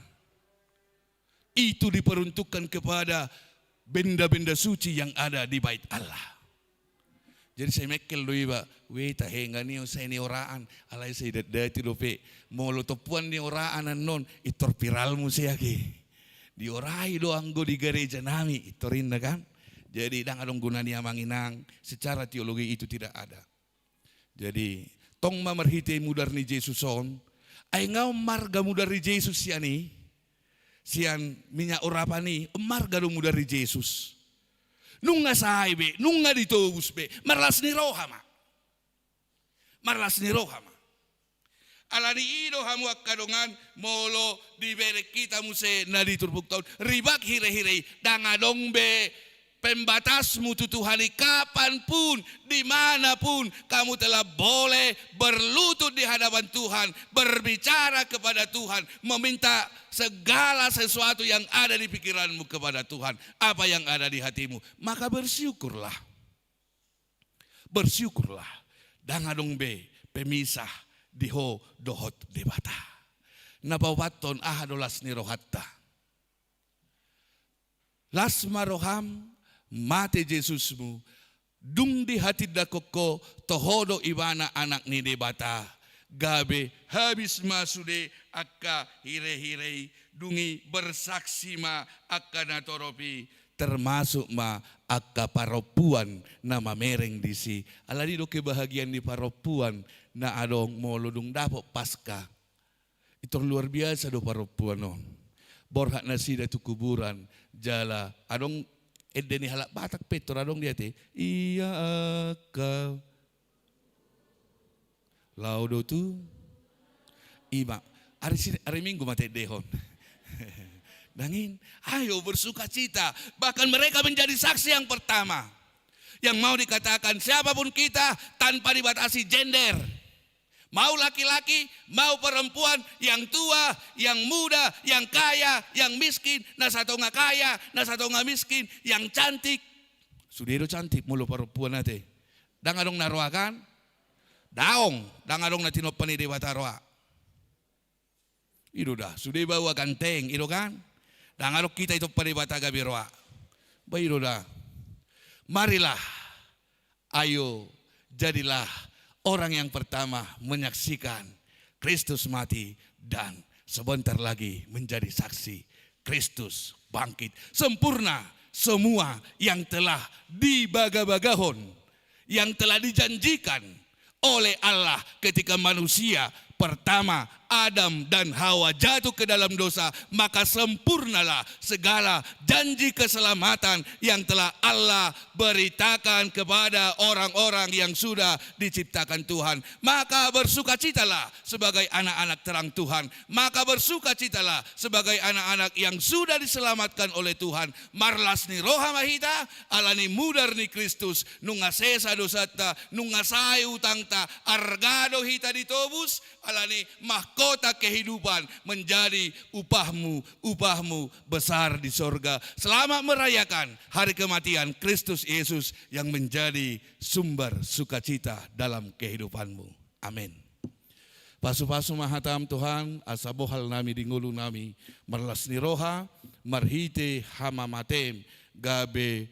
Itu diperuntukkan kepada benda-benda suci yang ada di bait Allah. Jadi saya mekel do iba, weta henga niyo sa ni oraan, alay sa idadati do pe, molo topuan ni oraan non, itor piral mo siya ki. Di orai do anggo di gereja nami, itorin na kan. Jadi dangadong guna niya manginang, secara teologi itu tidak ada. Jadi tong mamarhite mudar ni Jesus on, ay ngaw marga mudar ni Jesus siya ni, siyan minyak urapan ni, marga do mudar ni Jesus. Nunga sahay be, nunga ditobus be, marlas ni roha ma. Marlas ni roha ma. Alani ido hamu akadongan molo dibere kita muse na diturbuk tahun ribak hire-hire dangadong be pembatasmu tutuhani kapanpun dimanapun kamu telah boleh berlutut di hadapan Tuhan, berbicara kepada Tuhan, meminta segala sesuatu yang ada di pikiranmu kepada Tuhan, apa yang ada di hatimu, maka bersyukurlah. Bersyukurlah. Dangadong be pemisah diho dohot debata. Nabawaton ahadolas ni rohatta. Las maroham mate Yesusmu. Dung di hati dakoko tohodo ibana anak ni debata. Gabe habis masude akka hire-hire dungi bersaksi ma akka natoropi. Termasuk ma akka paropuan nama mereng disi. Aladi do kebahagiaan di paropuan na adong molodung dapok pasca. Itu luar biasa do paropuan non. Borhak nasi datu kuburan jala adong edeni halak batak petor adong dia te. Iya akka laudo tu ima hari Minggu mate dehon. Dangin, ayo bersuka cita. Bahkan mereka menjadi saksi yang pertama. Yang mau dikatakan siapapun kita tanpa dibatasi gender. Mau laki-laki, mau perempuan, yang tua, yang muda, yang kaya, yang miskin. Nah satu nggak kaya, nah satu nggak miskin. Yang cantik. Sudiro cantik mulu perempuan nate. Dangadong naruakan. Daong, dangadong na tinopani di bataroa. Itu dah, sudah bawa ganteng, itu kan. Dan kalau kita itu peribata gabiroa, baik dah. Marilah, ayo jadilah orang yang pertama menyaksikan Kristus mati dan sebentar lagi menjadi saksi Kristus bangkit. Sempurna semua yang telah dibagah-bagahon, yang telah dijanjikan oleh Allah ketika manusia pertama Adam dan Hawa jatuh ke dalam dosa, maka sempurnalah segala janji keselamatan yang telah Allah beritakan kepada orang-orang yang sudah diciptakan Tuhan. Maka bersukacitalah sebagai anak-anak terang Tuhan. Maka bersukacitalah sebagai anak-anak yang sudah diselamatkan oleh Tuhan. Marlas ni roha mahita, alani mudar ni Kristus, nunga sesa dosata, nunga sai utangta, argado hita ditobus, alani mahkota kehidupan menjadi upahmu besar di sorga. Selamat merayakan hari kematian Kristus Yesus yang menjadi sumber sukacita dalam kehidupanmu. Amin. Pasu-pasu mahatam Tuhan, asabohal nami dingulu nami, marlas ni roha, marhite hamamatem, gabe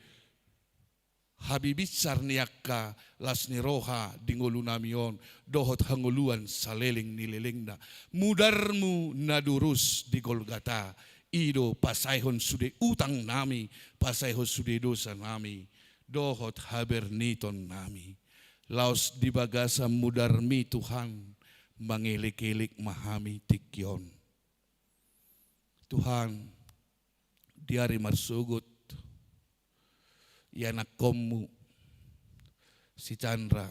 habibitsar niakka las ni roha dingulu namion dohot hanguluan saleling nilelengna mudarmu nadurus di Golgata ido pasaihon sude utang nami pasaihon sude dosa nami dohot haberniton nami laos di bagasa mudarmi Tuhan mangelik-elik mahami tikyon Tuhan diari marsugut ya nakommu si Chandra,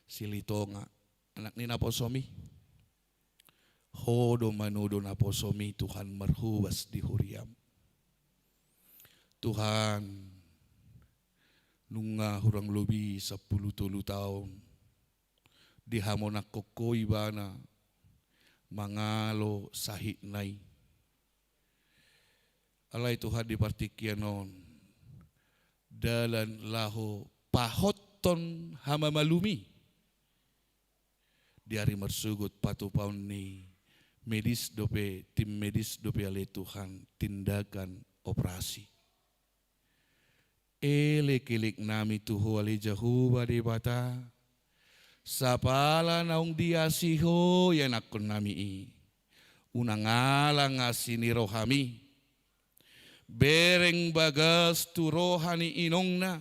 si Litonga, anak ni naposomi. Hodo manudo naposomi Tuhan marhuwas di huriam. Tuhan nunga hurang lubi 10 tahun di hamon koko ibana mangalo sahit nai. Alay Tuhan di partikianon dalan laho pahoton hama malumi diari marsugut patupaun ni tim medis dope ale Tuhan tindakan operasi elek-elek nami tuho ale Jahuba de bata sapala naung diasiho yan akon nami unangala ngasini rohami bereng bagas tu rohani inongna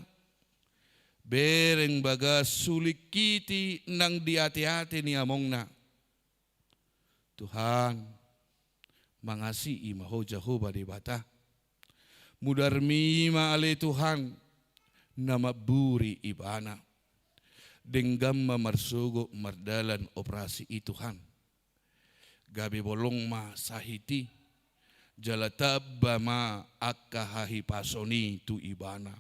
bereng bagas sulikiti nang diati-ati ni amongna Tuhan mangasihi maho Jahoba di bata Mudarmi maale Tuhan na maburi ibana. Denggam mamarsugo mardalan operasi Tuhan. Gabi bolong ma sahiti. Jalatabba ma akahahi pasoni tu ibana.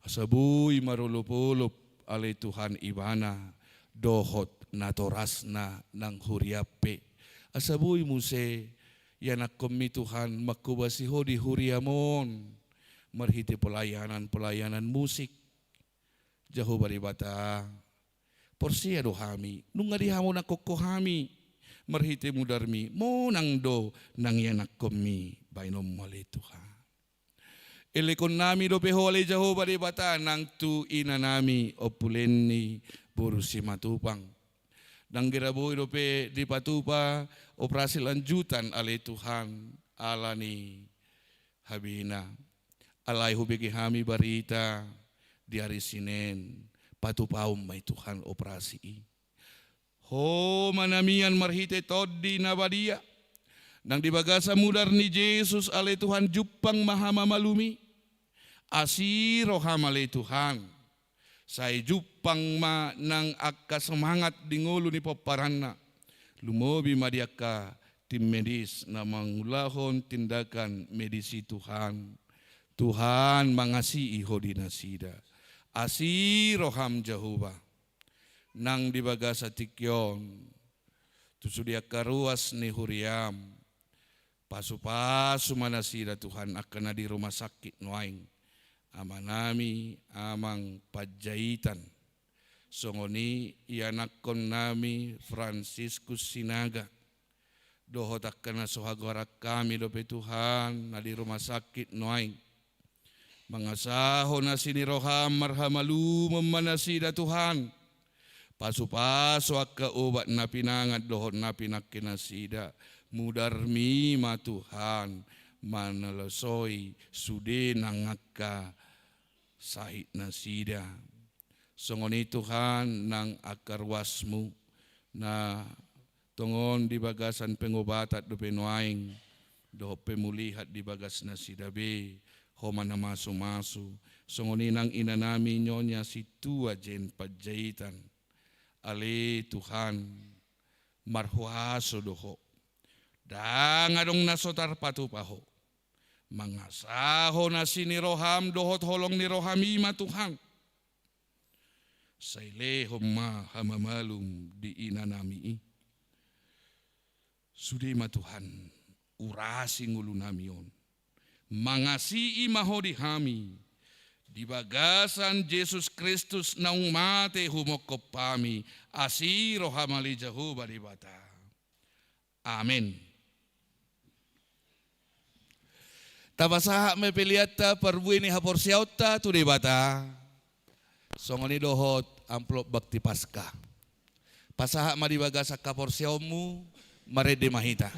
Asabuy marulupulup ale Tuhan ibana. Dohot natorasna ng huriape. Asabuy muse yanak kami Tuhan makubasiho di huriamon. Marhiti pelayanan musik. Jaho baribata. Porsia dohami. Nung ngadihamo na kokohami. Marhiti mudarmi. Mo nang do nang yanak kami. Bainom mali Tuhan. Ilikon nami do peho ale jaho baribata. Nang tu ina nami opuleni burusi matupang. Nang giraboy do pe di patupa. Operasi lanjutan ale Tuhan. Alani habina. Alay hubigi hami barita. Di hari Senin, patupaw may Tuhan operasi. Ho manamian marhite todi na badia. Nang dibagasa mudar ni Jesus ale Tuhan jupang mahamamalumi. Asiro hamale Tuhan. Say jupang ma nang akka semangat dingulo ni paparana. Lumobi madiaka tim medis na mangulahon tindakan medisi Tuhan. Tuhan mangasihi hodinasida. Asiro ham Jehovah nang dibaga sa tikyon tusudia karuas ni Huriam pasu-pasu manasida Tuhan akan na di rumah sakit nuaing amanami amang pajaitan songoni ianakon nami Franciscus Sinaga dohot akan na sohagorak kami dope Tuhan na di rumah sakit nuaing mangasaho na siniroham marhamalu memanasida Tuhan. Pasu-pasu akka obat na pinangat dohon na pinakinasida. Mudarmi ma Tuhan manalasoy sude nangaka sahit nasida. Songoni Tuhan nang akarwasmu na tongon di bagasan pengobatat do penuaing do pemulihat di bagas na sidabe. Homa na masu-masu. Songoni nang ina namin nyonya si tua jen pajaitan. Ale Tuhan marhuaso doho. Dangadong nasotar patupaho. Mangasaho na siniroham dohot holong nirohami ma Tuhan. Sailehom ma hamamalum di ina nami. Sudi ma Tuhan urasi ngulu nami on. Mangasihi mahodi hami di bagasan Yesus Kristus naung mate humokop pami asiro hamali jahu baribata. Amin. Tabasaha me peliata perbuini haporsiauta tu dibata. Songoni dohot amplop bakti paska. Pasaha ma di bagasa kaporsiaumu marede mahita.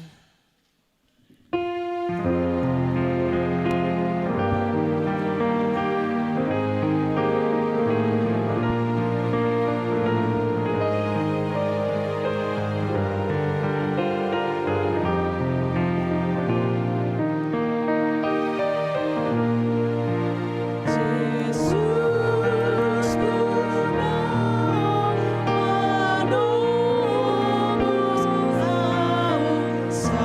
Sa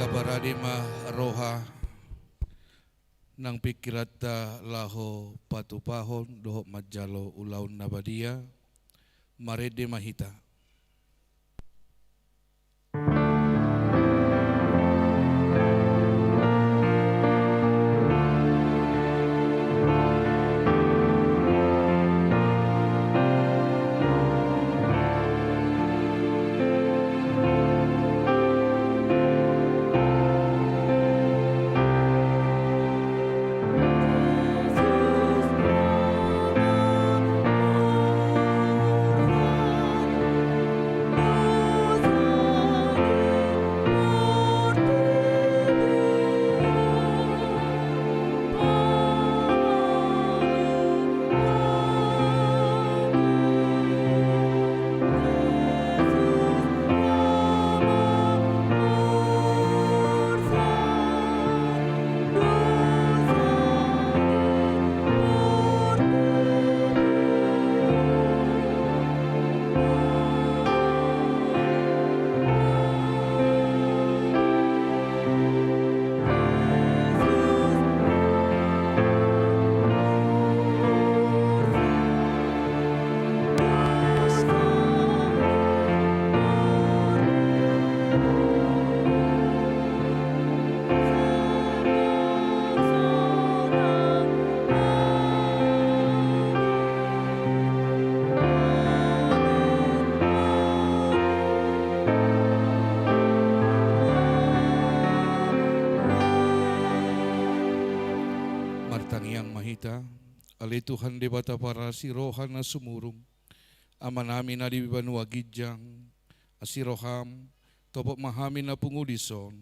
kabaradima roha nang pikirata laho patupahon doho majalo ulaun nabadia marede mahita. Martangiang mahita, alay Tuhan di bata para si rohan na sumurong, ama namin na di banuagidjang, asiroham, topok mahamin na pungudison,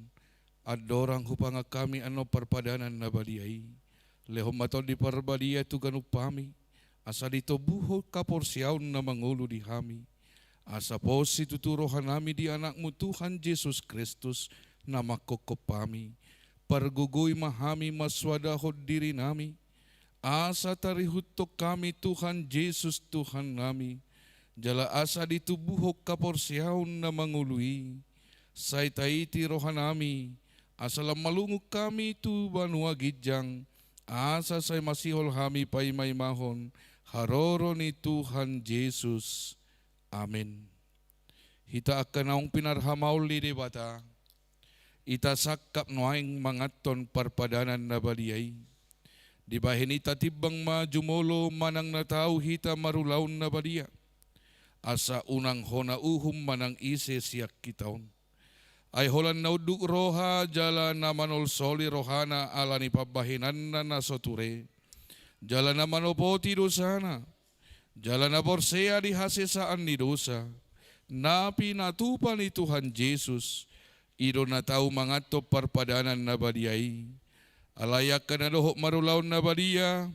adorang hupanga kami ano parpadanan na baliyay, lehom matod di parbalia tu ganupami, asa dito buho kaporsyaw na mangulo di hami, asa po si tuturohan nami di anakmu Tuhan Jesus Kristus na makokopami, pargugoy mahami maswadahod diri nami, asa tarihutok kami Tuhan Jesus Tuhan nami, jala asa ditubuhok kaporsyaon na mangului, say taiti rohan nami, asa lamalungok kami tu banuagidjang, asa say masihol hami pay may mahon, haroro ni Tuhan Jesus. Amen. Hita akan naong pinarhamaw li bata, itasakap noaing mangaton parpadanan na baliyay. Di ba hinita tibang majumolo manang natao hita marulaw na baliya. Asa unang hona uhum manang ise siyak kitaon. Ay holan nauduk roha jala na manol soli rohana ala ni pabahinan na nasoture. Jala na manopoti dosana. Jala na borsea di hasesaan ni dosa. Napi natupa ni Tuhan Jesus. Iro na tao mangato parpadanan na baliyay. Alayak ka na dohok marulaon na baliya.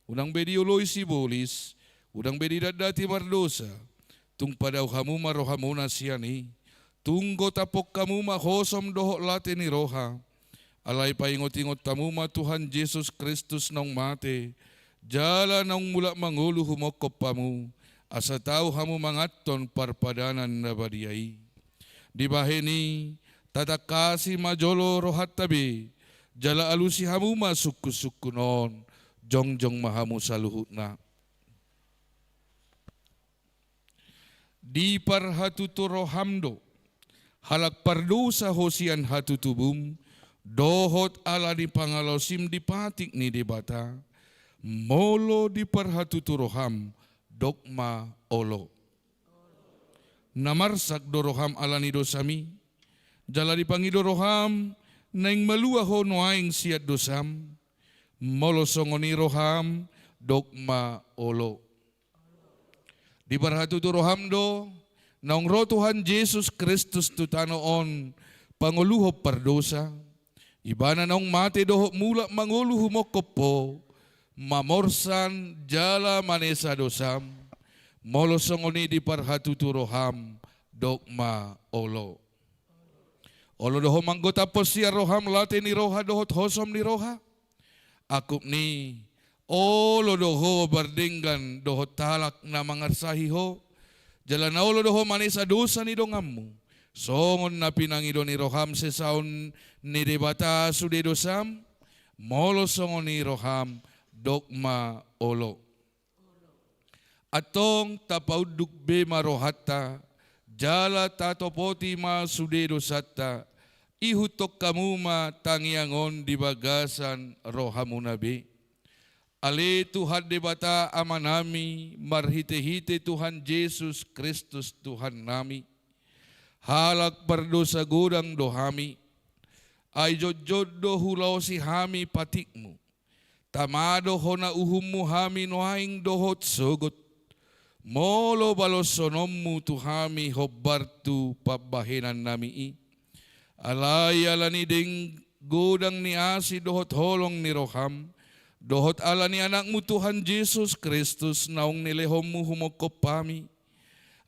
Unang bedi uloy sibolis. Unang bedi dadati mardosa. Tung padaw hamu marohamu na siyani. Tunggo tapok kamu mahosom dohok lati ni roha. Alay paingot-ingot tamu ma Tuhan Jesus Kristus nang mate. Jala nang mula mangulu humokop pamu. Asa tao hamu mangaton parpadanan na baliyay. Di baheni tatakasi majolo rohat tabi, jala alusi hamu masuk-suku non, jong-jong mahamu saluhut na. Di parhatutu rohamdo, halak pardosa hosian hatutubum, dohot ala di pangalosim di patik ni di bata, molo di parhatutu roham, dogma olo. Namarsak doroham ala ni dosami, jala di pangido roham, naing malua ho noaing siat dosam, molosongoni roham, dogma olo. Di barhatu tu roham do, naong ro Tuhan Jesus Kristus tu tanoon, panguluho pardosa, ibana naong mate doho mula manguluho mo kopo, mamorsan jala manesa dosam, molosongoni di barhatu tu roham, dogma olo. Olo doho manggota po siya roham late ni roha dohot hosom ni roha. Akup ni olo doho bardinggan dohot talak na mangarsahi ho. Jala na olo doho manisa dosa ni dongammu. Songon na pinangido ni Roham sesaon ni debata sude dosam, molo songon ni Roham dogma olo. Atong tapauduk be marohata, jala tatopoti ma sude dosata, ihutok kamu ma tangiangon di bagasan rohamunabe. Ale Tuhan debata amanami, marhite-hite Tuhan Yesus Kristus Tuhan nami. Halak berdosa godang dohami, ay jod-joddo hulaw si hami patikmu. Tamado hona uhummu hami noaing dohot sogot. Molo balosonommu tuhami hobbartu pabahenan nami. Alay alani ding godang ni asi dohot holong ni Roham. Dohot alani anakmu Tuhan Yesus Kristus naong nilehommu humokop pami.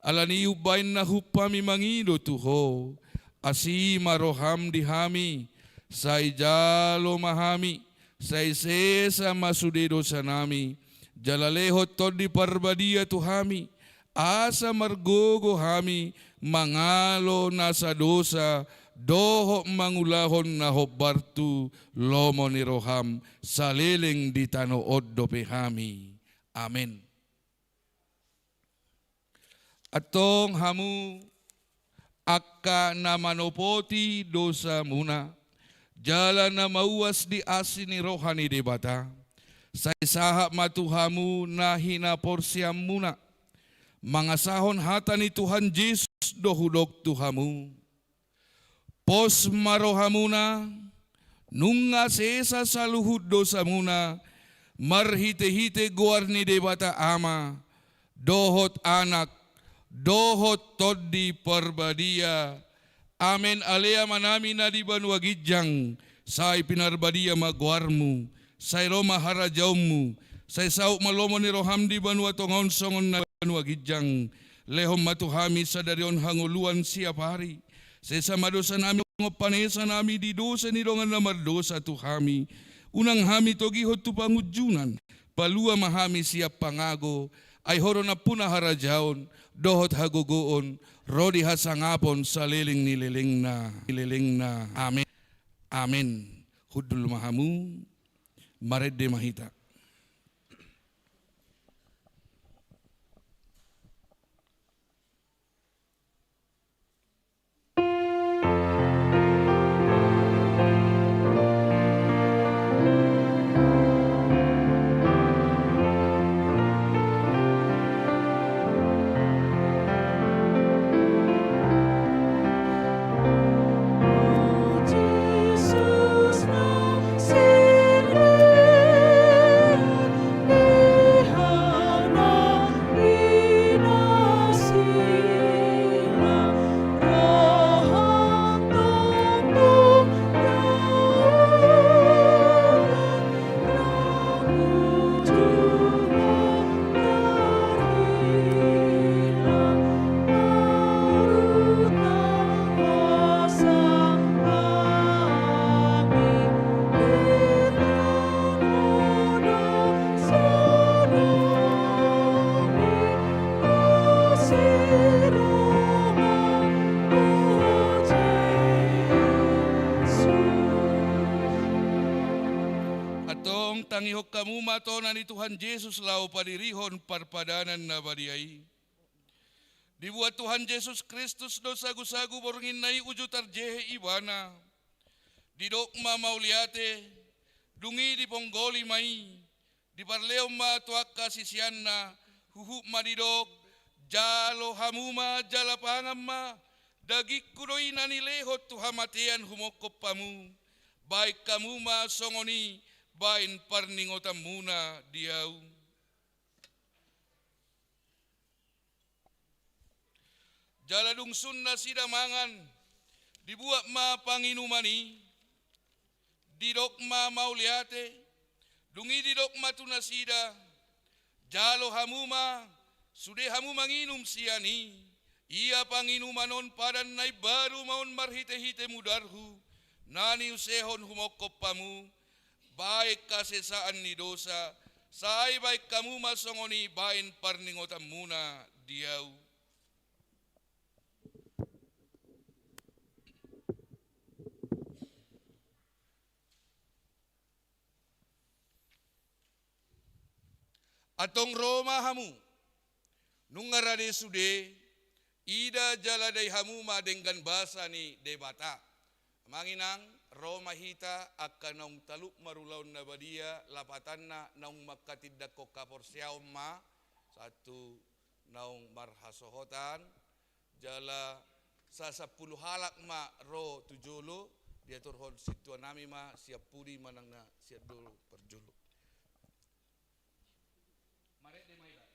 Alani ubain na hupami mangido tuho. Asi maroham dihami. Say jalo mahami. Say sesa masudedo sanami. Jalalehot tod di parbadia tuhami. Asa margogo hami. Mangalo nasa dosa. Doho mangulahon na hobbartu. Lomo ni Roham. Saliling di tanood do pehami. Amen. Atong hamu akka na manopoti dosa muna. Jala na mauwas di asin ni rohani debata. Sa isaha matuhamu na hinaporsiam muna. Mga sahon hata ni Tuhan Jesus dohudok tuhamu. Pos marohamuna. Nunga sesa saluhud dosa muna. Marhite-hite guar ni debata ama. Dohot anak. Dohot todi parbadia. Amen alea manami na di banwa gijang. Say pinarbadia magwarmu. Say roma harajaumu. Say sauk malomo ni Roham di banwa tongon songon na banwa gijang. Lehom matuhami sa darion hanguluan siap hari. Say sa madosa nami ngopanesa nami di dosa ni dongan na mardosa tuhami. Unang hami togihot tu pangujunan. Palua mahami siap pangago. Ay horo na puna harajaon. Dohot hagugoon, rodi hasangapon sa liling na. Amen. Amen. Hudul mahamu, maredde mahita. Tangihok kamu matonan ni Tuhan Yesus lau padirihon parpadanan na badiay. Dibuat Tuhan Yesus Kristus do sagu-sagu borngin nai ujutar jehe ibana. Didokma mauliate, dungi di ponggoli mai, di parleo ma tuak kasisianna, huhuk madidok, jalo hamuma jalapangam ma, dagik kudoi nani lehot tuhamatian humokop pamu, baik kamu ma songoni, bain parningotam muna diau. Jaladung sunna sidamangan, dibuat ma panginumani, didok ma mauliate, dungi didok ma tunasida, jalo hamuma, sude hamu manginum siani, ia panginumanon padan nai baru maun marhite-hite mudarhu, nani usehon humokop pamu, baik kasesaan ni dosa, say baik kamu masongoni bain parningotam muna diau. Atong Roma hamu, nungarade sude, ida jala day hamu madenggan basa ni debata. Manginang Roma hita akan naung taluk marulaun na badia lapatan na naung makatidak ko kaporsiaw ma satu naung marhasohotan jala sa 10 halak ma ro tujulu dia turhon situa nami ma siap puri manang na siap dulu perjulu. Mare de maila.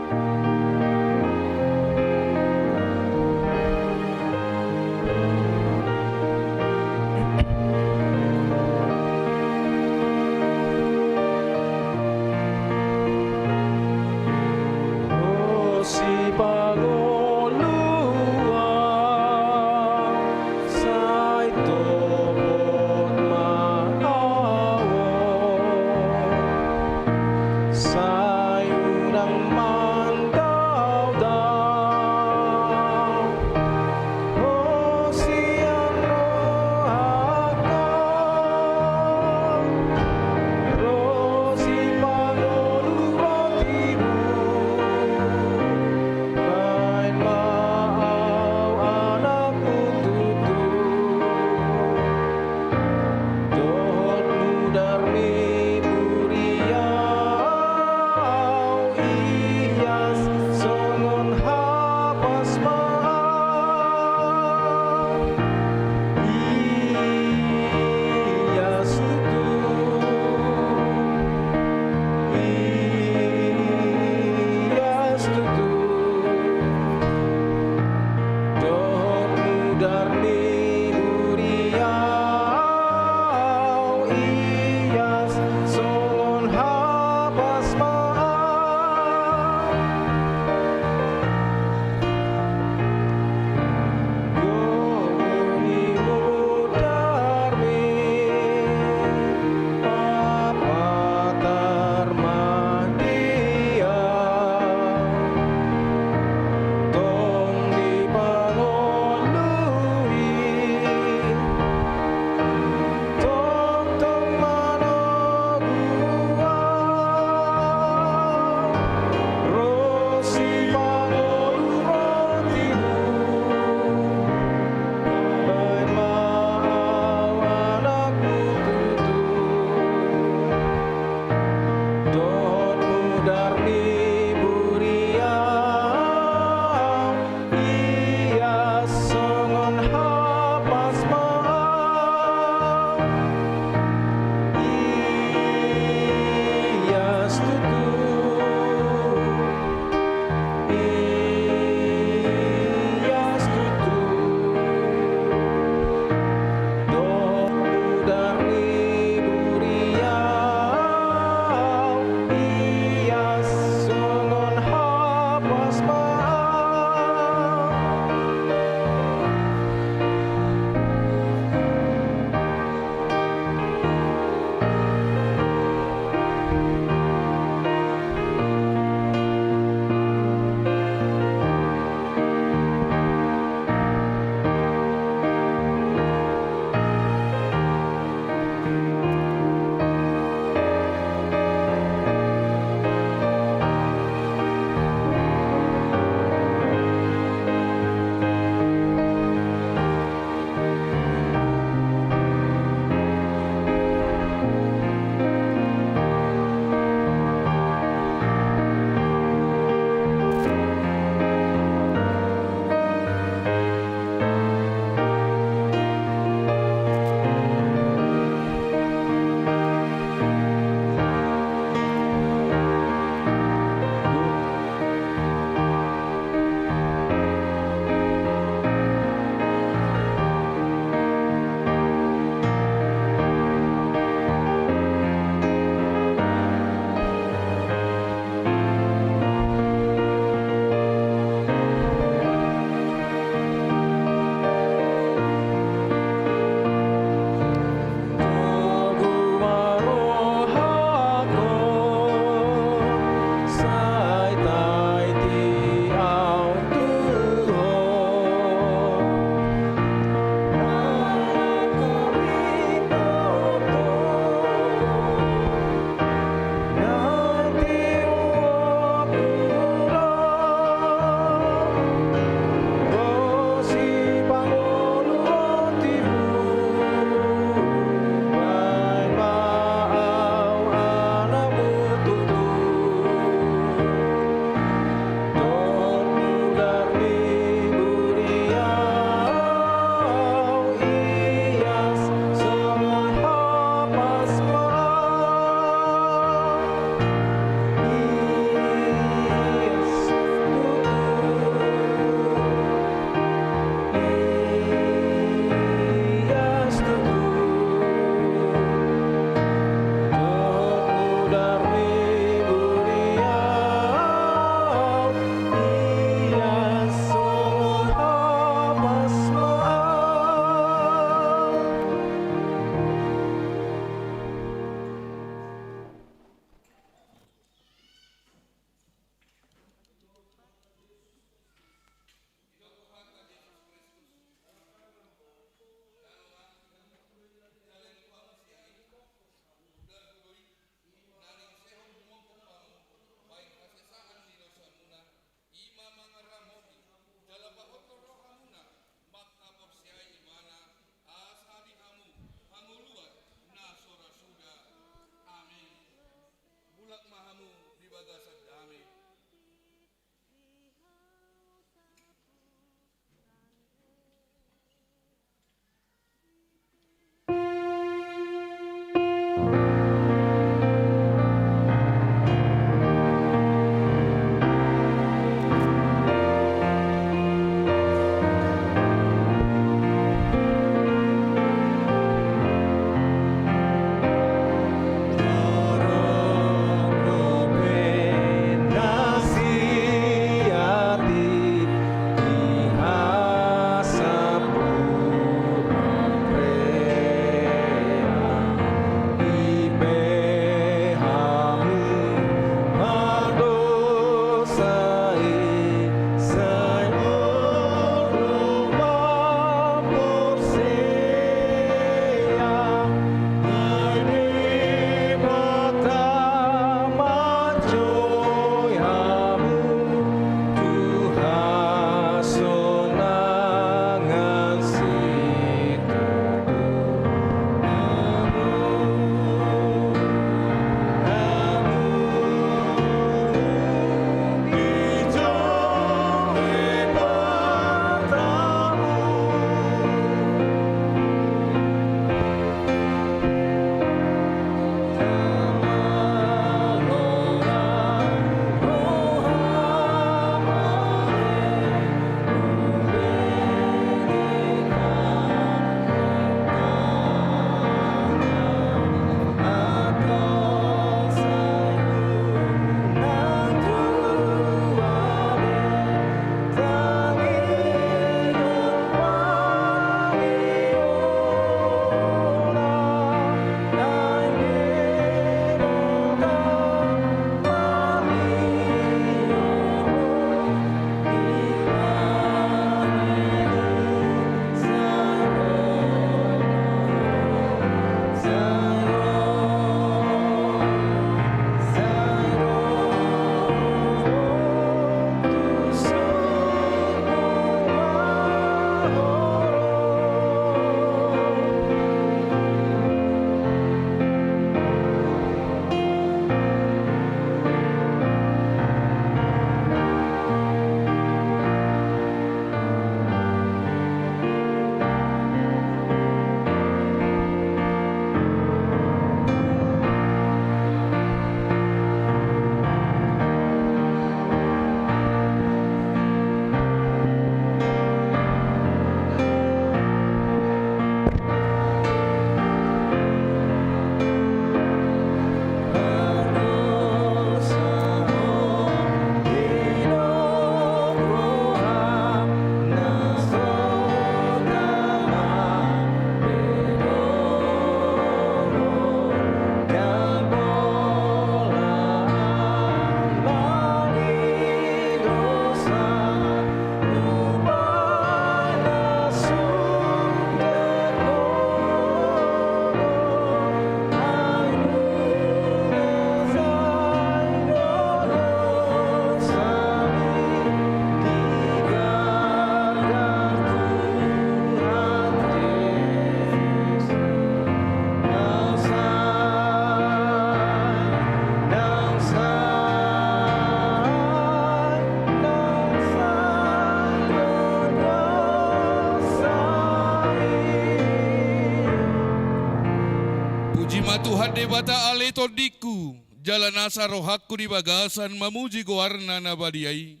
Puji matuhan debata ale todiku, jalan asa rohaku di bagasan mamuji goarna nabadiai.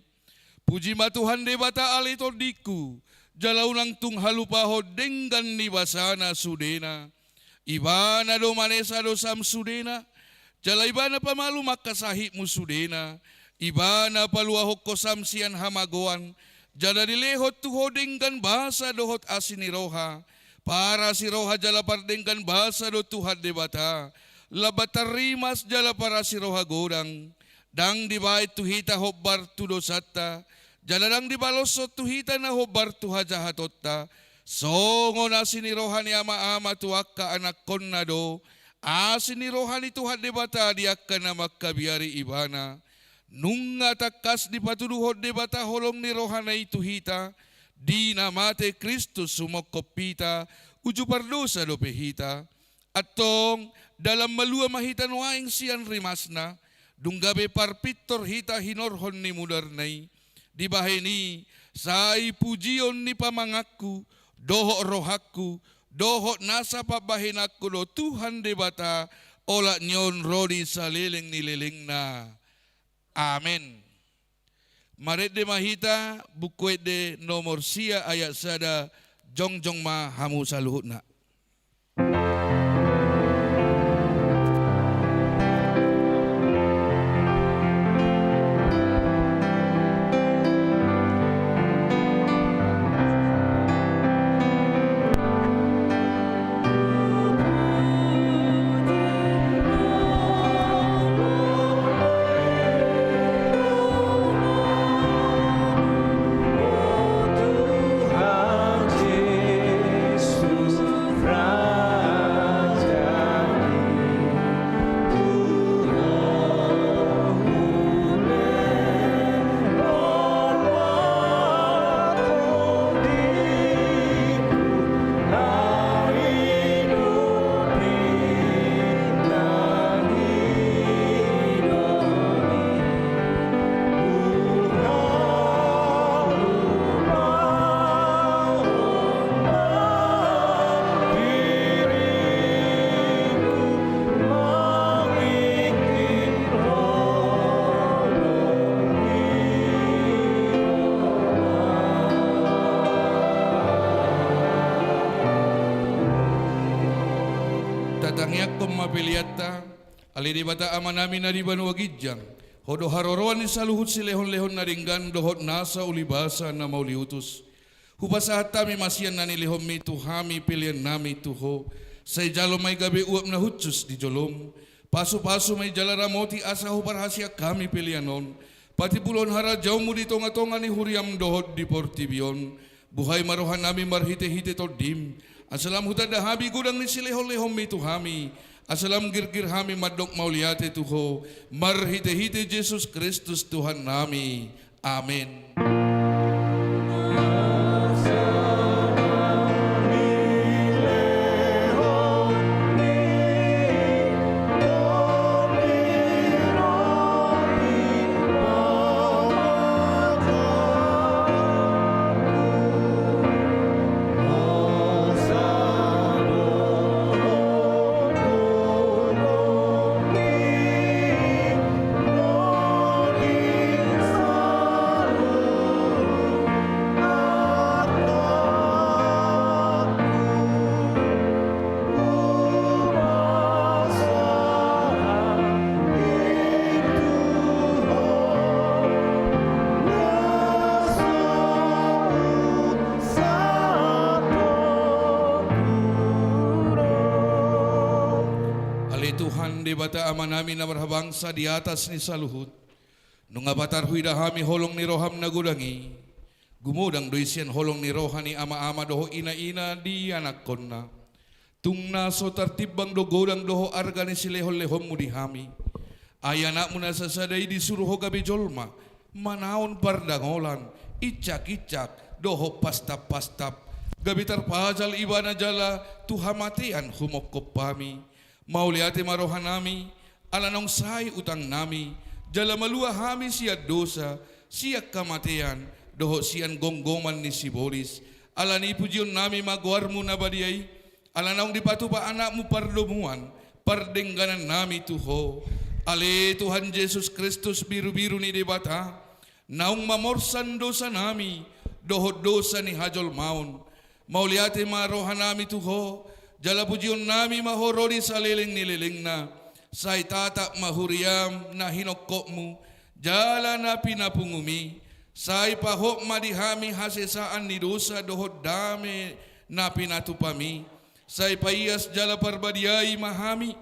Puji matuhan debata ale todiku, jala ulang tung halupaho denggan ni basana sudena. Ibana do manesa do sam sudena, jala ibana pamalu makasahi musudena. Ibana paluahok kosam sian hamagoan, jala dilehot tuho denggan bahasa dohot asini roha. Para si roha jala pardenggan bahasa do Tuhan debata. Labatar rimas jala para si roha godang. Dang dibait tuhita hobbar tu dosata. Jala dang dibalosot tuhita na hobbar tu hajahatotta. Songo na sini roha ni ama-ama tuakka anak konna do. Asini roha ni Tuhan debata diakka na makkabiari ibana. Nunga takas di patuduhod debata holong ni roha na ituhita. Di namate Kristus sumokopita, uju pardosa do pehita. Atong dalam malua mahitan waing sian rimasna, dunggabe parpitor hita hinorhon ni mudarnay. Di baheni, sai pujion ni pamangakku, doho rohakku, doho nasa pabahinakku do Tuhan debata, ola nyon rodi saleleng nileleng na. Amen. Maret de mahita buku de nomor sia ayat sada jongjong ma hamu saluhutna. Mapiliata ali di bata amanami na di banua gijang hodo haroroan ni saluhut si lehon-lehon na ringgan dohot nasa ulibasa na mauliutus hupasahat tami masian na nilihom mi tuhami pilihan nami tuho say jalo may gabi uap na hutsus di jolom pasu-pasu may jala ramoti asa huparhasya kami pilihanon pati pulon hara jauh mo di tonga-tonga ni huriam dohot di portibion buhay marohan nami marhite-hite todim asalam hutada habi gudang ni si lehon-lehom mi tuhami asalam girgir hami madok mauliate tuho marhite-hite Yesus Kristus Tuhan nami. Amin. Tuhan di bata ama namin na marhabangsa di atas ni saluhut. Nung abatar huida hami holong ni roham na gudangi. Gumudang doisian holong ni roha ni ama-ama doho ina-ina di anak konna. Tung naso tertibang do godang doho arga ni silehol-lehom mu di hami. Ayanak mu nasasaday di suruh gabi jolma. Manaon pardangolan. Icak-icak doho pastap-pastap. Gabi terpajal ibana jala tuhamatian humokop pami. Mauliate marohan nami, alanong say utang nami, jala malua hami siya dosa, siya kamatian, doho siyan gonggoman ni si Boris, alani pujion nami magwarmu na badiay, alanong dipatupa anak mu pardomuan, perdengganan nami Tuho. Ale Tuhan Yesus Kristus biru-biru ni debata, naung mamorsan dosa nami, dohod dosa ni hajol maun. Mauliate marohan nami Tuho, jala pujion nami mahorodi sa liling nililing na, say tatak mahuriam na hinokokmu, jala na pinapungumi, say pahok madihami hasesaan ni dosa dohod dame na pinatupami, say paiyas jala parbadiay mahami,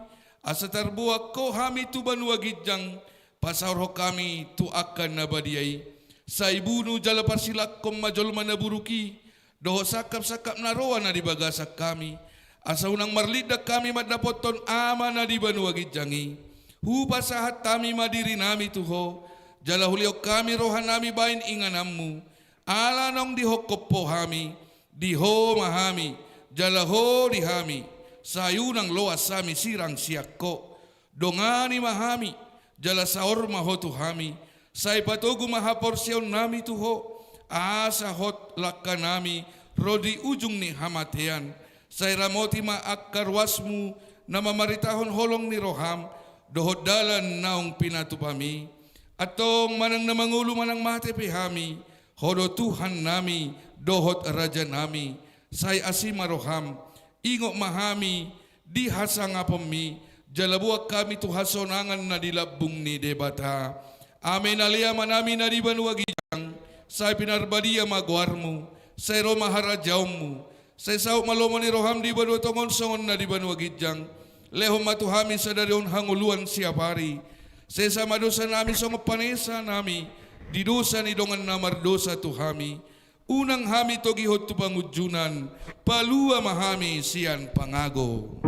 asa tarbuak ko hami tu banuagidjang pasarho kami tu akan nabadiay. Sa ibunu jala parsilak kom majol manaburuki doho sakap-sakap naroa na dibagasak kami. Asa unang marlidak kami madapoton ama na di banuagidjangi. Hupasahat kami madiri nami Tuho. Jala huliok kami rohan nami bain inganammu. Ala nong dihokop po hami. Diho mahami. Jala ho dihami. Sayunang loas sami sirang siakko, dongani mahami, jala saor maho tuhami, say patugu maha porsyon nami Tuho, asa hot lakka nami, rodi ujung ni hamatean, say ramoti maakkarwasmu, na mamaritahon holong ni roham, dohod dalan naong pinatupami, atong manang namangulo manang matepi hami, hodo Tuhan nami, dohod raja nami, say asima roham, ingok mahami di hasangapami jalabuak kami tu hasonangan na dilabung ni debata. Amen alia manami na di banuagijang say pinarbadia magwarmu say roma harajawmu say sao malomo ni roham di banutongon songon na di banuagijang lehom matuhami sa darion hanguluan siapari say sa madosa nami songo panesa nami di dosa ni dongan namardosa tuhami. Unang hami togihot tu pangujunan, palua mahami sian pangago.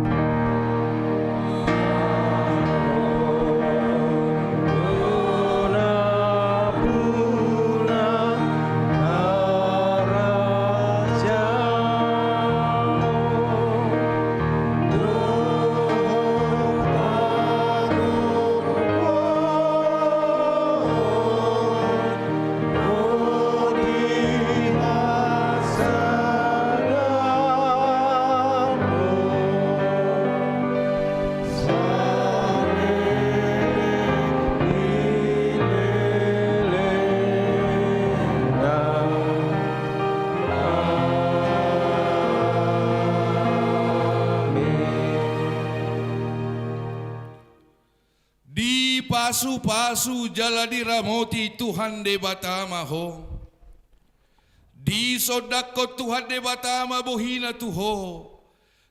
Pasu-pasu jala diramoti Tuhan de batama ho. Di sodako Tuhan de batama bohina tuho.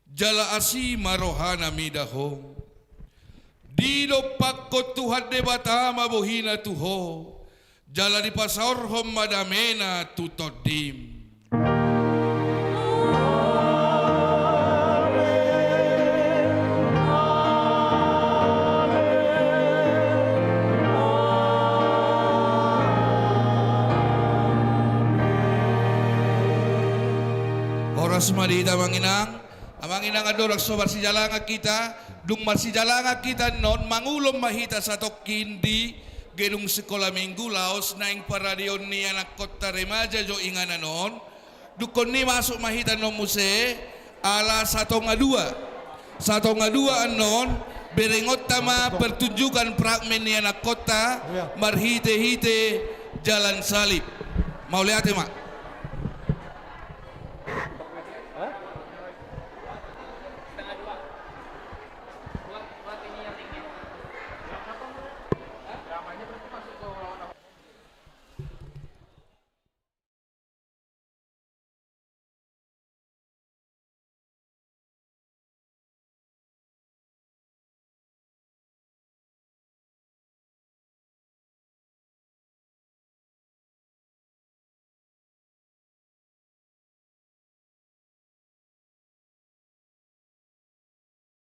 Jala asima rohana midaho. Di dopakko Tuhan de batama bohina tuho. Jala di pasaorhom madamena tutodim. Sumadita manginang, amanginang adorak so marsijalanga kita, dung marsijalanga kita non mangulom mahita sa tokkindi, genung sekolah minggu laos naing paradion ni anak kota remaja jo ingana non, dukon ni masuk mahita non muse, ala 1,2 anon, berengot tama pertunjukan fragmen ni anak kota, marhite-hite jalan salib, mau lihat ya mak?